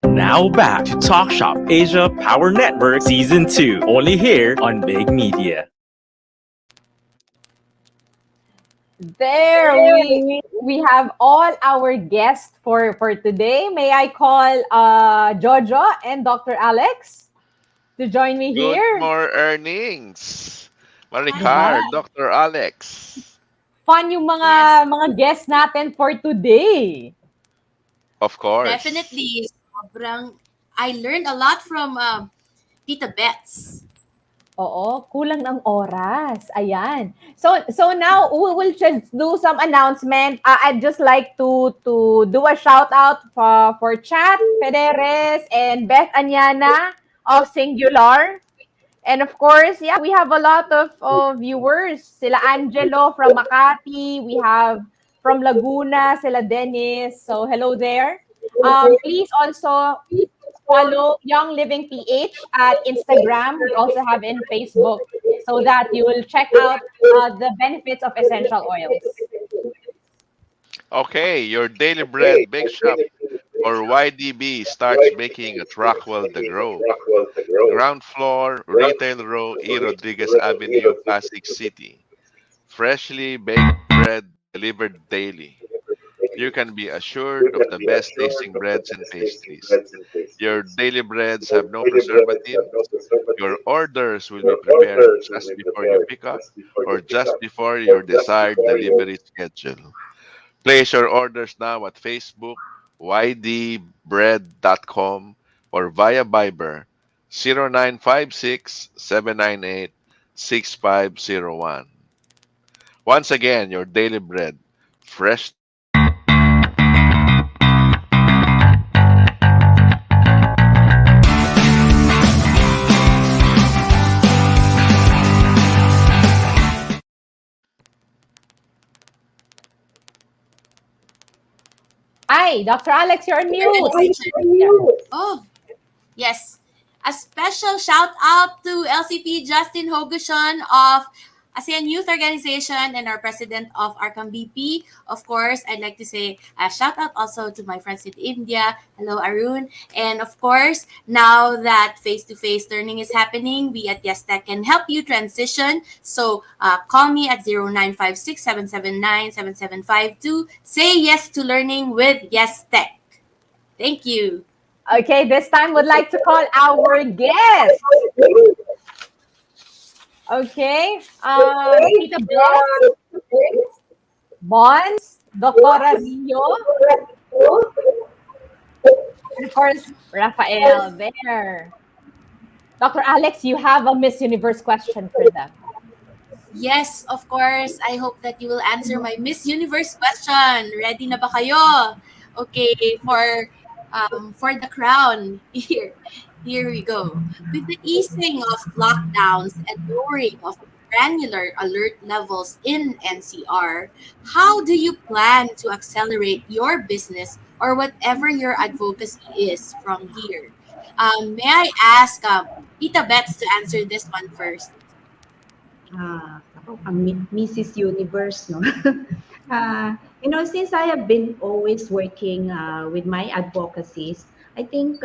Speaker 2: Now back to Talk Shop Asia Power Network Season 2, only here on Big Media.
Speaker 3: There we have all our guests for today. May I call Jojo and Dr. Alex to join me
Speaker 5: Good
Speaker 3: here?
Speaker 5: more earnings.
Speaker 3: Yeah.
Speaker 5: Maricar, Dr. Alex.
Speaker 3: Fun yung mga guests natin for today.
Speaker 5: Of course.
Speaker 4: Definitely. I learned a lot from Tita Bets.
Speaker 3: Oo, kulang ng oras. Ayan. So now we will just do some announcement. I'd just like to do a shout out for Chat Federes and Beth Anyana of Singular. And of course, yeah, we have a lot of viewers. Sila Angelo from Makati. We have from Laguna, sila Dennis. So hello there. Please also follow Young Living PH at Instagram. We also have in Facebook so that you will check out the benefits of essential oils.
Speaker 5: Okay, your daily bread bake shop or YDB starts baking at Rockwell The Grove. Ground floor, retail row, E. Rodriguez Avenue, Pasig City. Freshly baked bread delivered daily. You can be assured of the best tasting breads and pastries. Your daily breads have no preservatives. Your orders will be prepared just before you pick up or just before your desired delivery schedule. Place your orders now at Facebook, ydbread.com, or via Viber 0956-798-6501. Once again, your daily bread, fresh.
Speaker 3: Hi, Dr. Alex, you're on mute.
Speaker 4: Oh, yes. A special shout out to LCP Justin Hogushon of Asean Youth Organization and our president of Arkham BP. Of course, I'd like to say a shout out also to my friends in India. Hello, Arun. And of course, now that face-to-face learning is happening, we at YesTech can help you transition. So call me at 0956-779-7752. Say yes to learning with YesTech. Thank you.
Speaker 3: Okay, this time would like to call our guest. Okay, Tita Beth, Mons, Dr. Rio, and of course, Rafael there. Dr. Alex, you have a Miss Universe question for them.
Speaker 4: Yes, of course. I hope that you will answer my Miss Universe question. Ready na ba kayo? Okay, for the crown. Here we go. With the easing of lockdowns and lowering of granular alert levels in NCR, how do you plan to accelerate your business or whatever your advocacy is from here? May I ask Tita Bets to answer this one first?
Speaker 7: Mrs. Universe, no? Since I have been always working with my advocacies, I think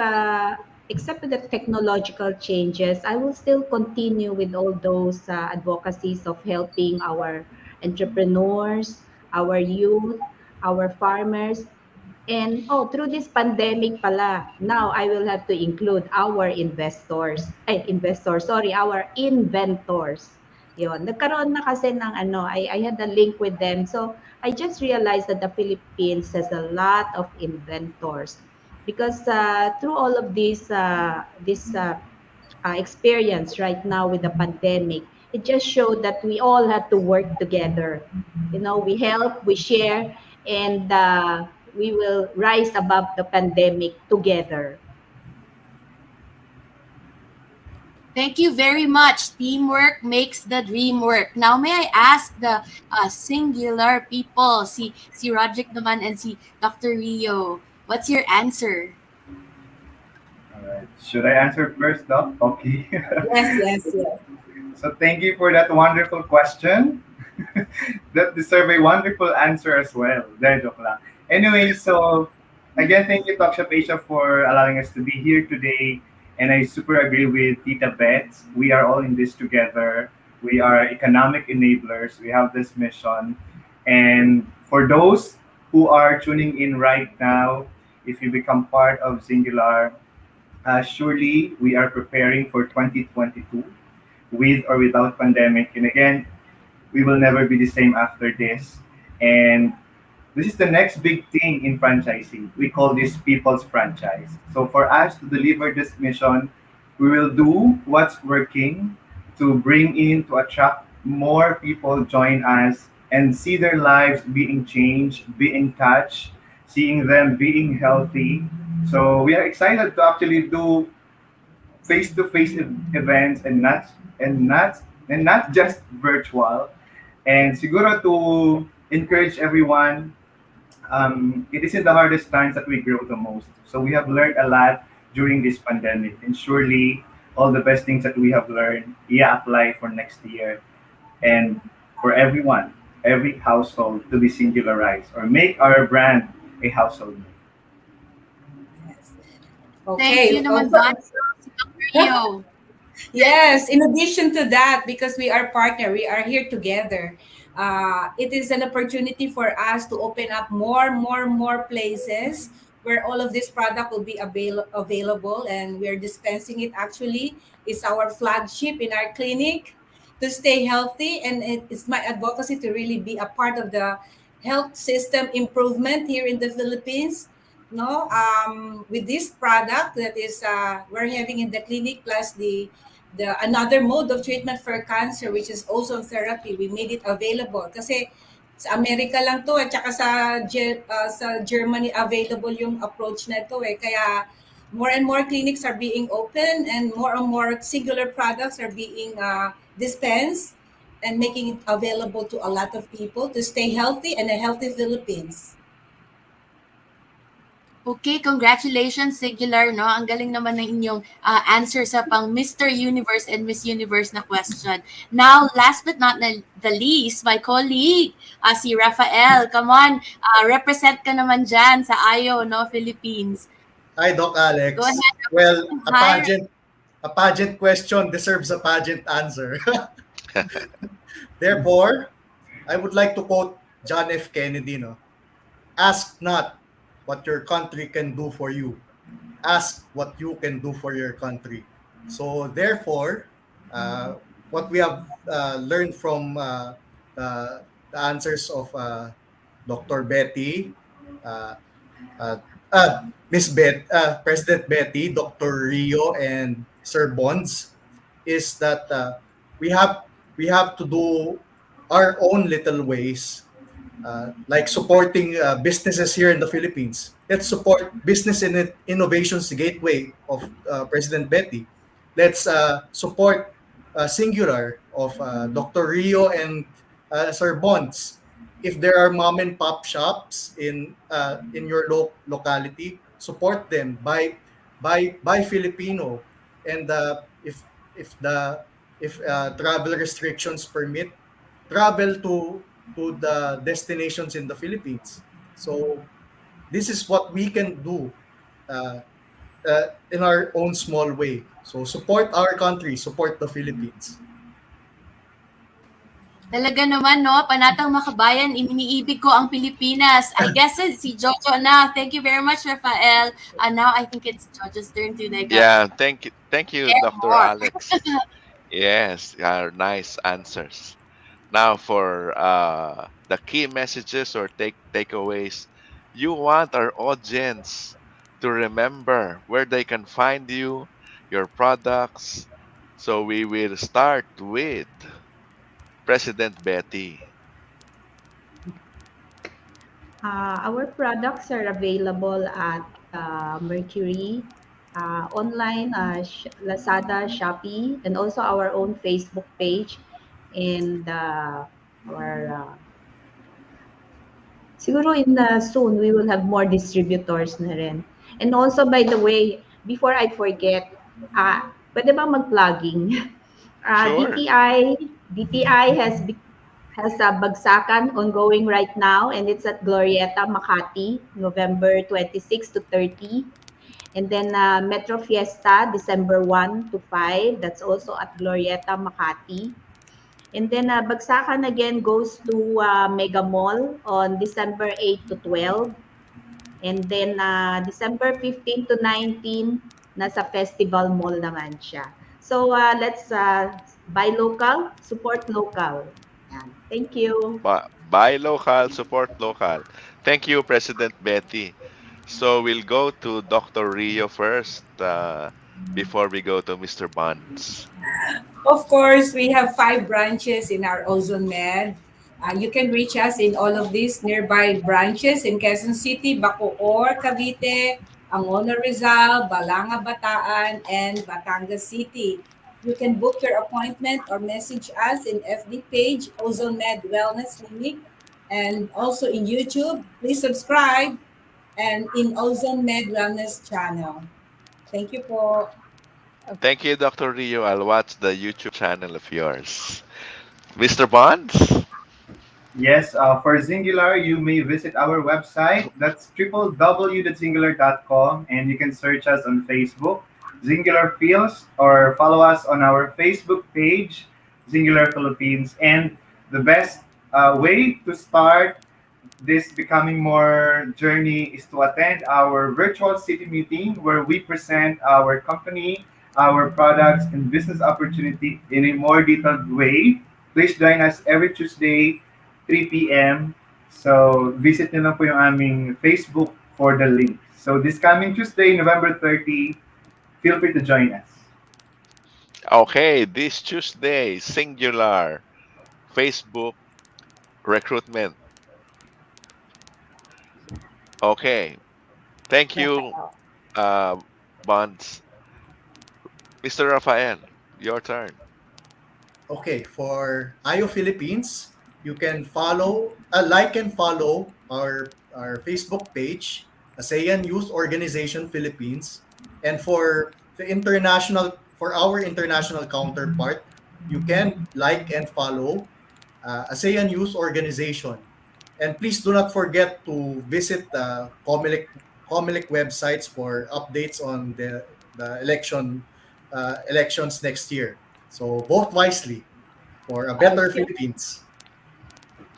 Speaker 7: except for the technological changes, I will still continue with all those advocacies of helping our entrepreneurs, our youth, our farmers. And oh, through this pandemic pala, now I will have to include our investors, sorry, our inventors. Yon, nagkaroon na kasi ng ano, I had a link with them. So I just realized that the Philippines has a lot of inventors because through all of this experience right now with the pandemic, it just showed that we all have to work together. You know, we help, we share, and we will rise above the pandemic together.
Speaker 4: Thank you very much. Teamwork makes the dream work. Now, may I ask the singular people, si Roderick naman and si Dr. Rio, what's your answer?
Speaker 14: All right. Should I answer first, Doc? Okay.
Speaker 15: Yes, yes, yes.
Speaker 14: So thank you for that wonderful question. That deserve a wonderful answer as well. Dahil joke lang. Anyway, so again, thank you, Talk.Shop Asia, for allowing us to be here today. And I super agree with Tita Beth. We are all in this together. We are economic enablers. We have this mission. And for those who are tuning in right now, if you become part of Singular, surely we are preparing for 2022 with or without pandemic. And again, we will never be the same after this. And this is the next big thing in franchising. We call this people's franchise. So for us to deliver this mission, we will do what's working to bring in, to attract more people join us and see their lives being changed, being touched, seeing them being healthy. So we are excited to actually do face-to-face events and not just virtual. And siguro to encourage everyone, it is in the hardest times that we grow the most. So we have learned a lot during this pandemic, and surely all the best things that we have learned, yeah, apply for next year, and for everyone, every household to be singularized or make our brand a household name.
Speaker 4: Thank you
Speaker 15: Okay.
Speaker 4: naman, Don. Si Dr. Rio.
Speaker 15: Yes, in addition to that, because we are partner, we are here together. It is an opportunity for us to open up more places where all of this product will be available, and we are dispensing it. Actually, it's our flagship in our clinic to stay healthy, and it's my advocacy to really be a part of the health system improvement here in the Philippines. No, with this product that is we're having in the clinic, plus the another mode of treatment for cancer, which is ozone therapy, we made it available kasi sa Amerika lang to at saka sa Germany available yung approach na to kaya more and more clinics are being open and more singular products are being dispensed and making it available to a lot of people to stay healthy and a healthy Philippines.
Speaker 4: Okay, congratulations, Singular, no? Ang galing naman ng inyong answer sa pang Mr. Universe and Miss Universe na question. Now, last but not the least, my colleague, si Rafael. Come on, represent ka naman dyan sa AYO, no, Philippines.
Speaker 20: Hi, Doc Alex.
Speaker 4: Go ahead.
Speaker 20: Well,
Speaker 4: Hi.
Speaker 20: a pageant question deserves a pageant answer. Therefore, I would like to quote John F. Kennedy, no? Ask not what your country can do for you. Ask what you can do for your country. So therefore, what we have learned from the answers of Dr. Betty, uh, uh, Miss President Betty, Dr. Rio, and Sir Bonds, is that we have to do our own little ways, like supporting businesses here in the Philippines. Let's support Business Innovations Gateway of President Betty. Let's support Singular of Dr. Rio and Sir Bonds. If there are mom and pop shops in your locality, support them. Buy Filipino, and if travel restrictions permit, travel to the destinations in the Philippines. So this is what we can do uh, in our own small way. So support our country, support the Philippines.
Speaker 4: Talaga naman, no? Panatang makabayan, iniibig ko ang Pilipinas. I guess si Jojo na. Thank you very much, Rafael. Now I think it's Jojo's turn to
Speaker 5: Yeah, thank you,
Speaker 4: share
Speaker 5: Dr.
Speaker 4: more.
Speaker 5: Alex. Yes, nice answers. Now for the key messages or takeaways, you want our audience to remember where they can find you, your products. So we will start with President Betty.
Speaker 7: Our products are available at Mercury, online, Lazada, Shopee, and also our own Facebook page. And our siguro soon we will have more distributors na rin. And also, by the way, before I forget, pwede ba mag-plugging?
Speaker 5: Sure.
Speaker 7: DTI has a bagsakan ongoing right now, and it's at Glorieta, Makati, November 26 to 30. And then Metro Fiesta, December 1 to 5. That's also at Glorieta, Makati. And then bagsakan again goes to Mega Mall on December 8 to 12. And then December 15 to 19, nasa Festival Mall naman siya. So let's buy local, support local. Yan. Thank you.
Speaker 5: Buy local, support local. Thank you, President Betty. So we'll go to Dr. Rio first before we go to Mr. Bonds.
Speaker 15: Of course, we have 5 branches in our Ozone Med. You can reach us in all of these nearby branches in Quezon City, Bacoor, Cavite, Angono, Rizal, Balanga, Bataan, and Batangas City. You can book your appointment or message us in FB page, Ozone Med Wellness Clinic, and also in YouTube. Please subscribe and in Ozone Med Wellness channel. Thank you po.
Speaker 5: Thank you, Dr. Rio. I'll watch the YouTube channel of yours. Mr. Bonds?
Speaker 14: Yes, for Singular, you may visit our website. That's www.singular.com, and you can search us on Facebook, Singular Fields, or follow us on our Facebook page, Singular Philippines. And the best way to start this becoming more journey is to attend our virtual city meeting where we present our company, our products, and business opportunity in a more detailed way. Please join us every Tuesday, 3 p.m. So visit nyo lang po yung aming Facebook for the link. So this coming Tuesday, November 30, feel free to join us.
Speaker 5: Okay, this Tuesday, Singular Facebook recruitment. Okay, thank you, Bonds. Mr. Rafael, your turn.
Speaker 20: Okay, for IO Philippines, you can like and follow our Facebook page, ASEAN Youth Organization Philippines, and for our international counterpart, you can like and follow ASEAN Youth Organization. And please do not forget to visit COMELEC websites for updates on the elections next year. So vote wisely for a better
Speaker 3: Okay.
Speaker 20: Philippines.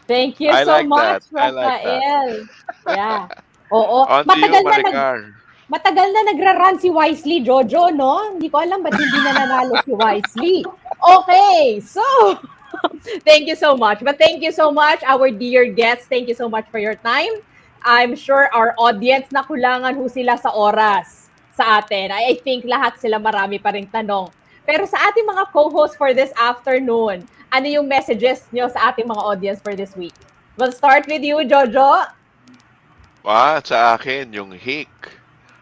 Speaker 3: Thank you
Speaker 5: I
Speaker 3: so
Speaker 5: like
Speaker 3: much,
Speaker 5: that. I like that.
Speaker 3: Rafael. Yeah. Oo.
Speaker 5: On to you, Maricar.
Speaker 3: Matagal na nagra-run si Wisely, Jojo, no? Hindi ko alam ba't hindi na nanalo si Wisely. Okay, so thank you so much. But thank you so much, our dear guests. Thank you so much for your time. I'm sure our audience na kulangan ho sila sa oras sa atin. I think lahat sila marami pa ring tanong. Pero sa ating mga co-hosts for this afternoon, ano yung messages nyo sa ating mga audience for this week? We'll start with you, Jojo.
Speaker 5: Sa akin, yung HIC.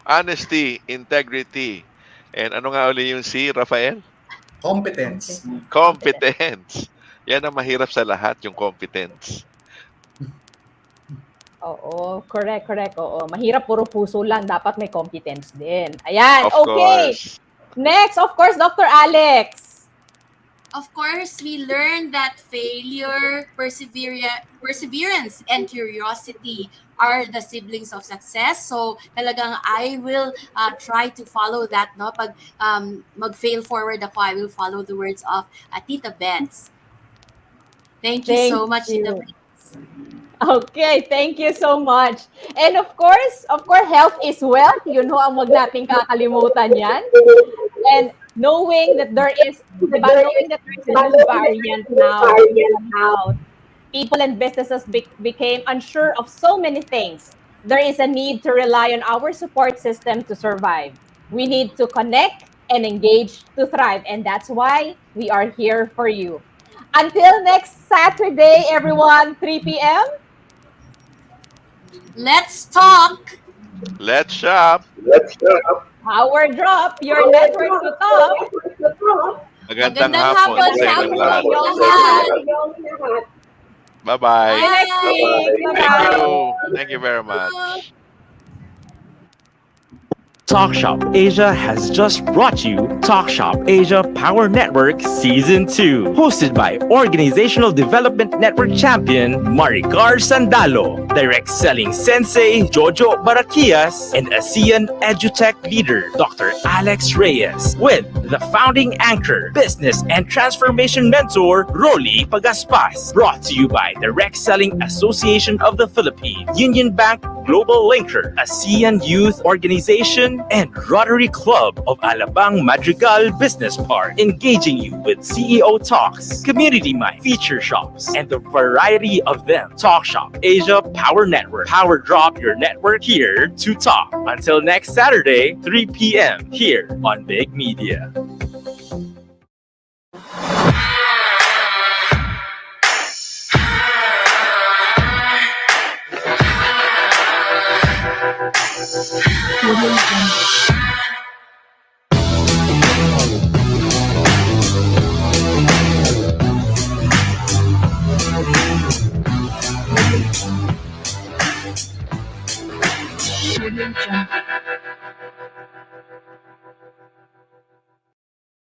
Speaker 5: Honesty, integrity, and ano nga uli yung C, Rafael?
Speaker 20: Competence.
Speaker 5: Competence. Yan ang mahirap sa lahat, yung competence.
Speaker 3: Oo, correct. Oo, mahirap puro puso lang. Dapat may competence din. Ayan,
Speaker 5: Of
Speaker 3: okay.
Speaker 5: course.
Speaker 3: Next, of course, Dr. Alex.
Speaker 4: Of course, we learned that failure, perseverance, and curiosity are the siblings of success. So talagang I will try to follow that. No? Pag mag-fail forward ako, I will follow the words of Tita Bets. Thank you
Speaker 3: Thank
Speaker 4: so much, Tita
Speaker 3: you.
Speaker 4: Bets.
Speaker 3: Okay, thank you so much. And of course, health is wealth. Yun ho ang wag nating kakalimutan yan. And knowing that there is, di ba, knowing that there is a new variant now that came out, people and businesses became unsure of so many things. There is a need to rely on our support system to survive. We need to connect and engage to thrive. And that's why we are here for you. Until next Saturday, everyone, 3 p.m.
Speaker 4: Let's talk.
Speaker 5: Let's shop.
Speaker 3: Power drop your network to top.
Speaker 5: Magandang
Speaker 4: Magandang
Speaker 5: hapon
Speaker 4: hapon
Speaker 5: sa inyong lahat.
Speaker 3: lahat.
Speaker 5: Bye-bye.
Speaker 3: See you next week.
Speaker 5: Thank
Speaker 3: Bye-bye.
Speaker 5: you. Thank you very much.
Speaker 2: Talk.Shop.Asia has just brought you Talk.Shop.Asia Power Network Season 2, hosted by Organizational Development Network Champion Maricar Sandalo, Direct Selling Sensei Jojo Barakias, and Asean EduTech leader Dr. Alex Reyes, with the founding anchor, business and transformation mentor Rolly Pagaspas. Brought to you by Direct Selling Association of the Philippines, Unionbank-Globallinker, Asean Youth Organization, and Rotary Club of Alabang Madrigal Business Park, engaging you with CEO talks, community mind, feature shops, and the variety of them. Talk.Shop.Asia Power Network. Power drop your network here to talk. Until next Saturday, 3 p.m. here on Big Media.
Speaker 15: Audio Jungle.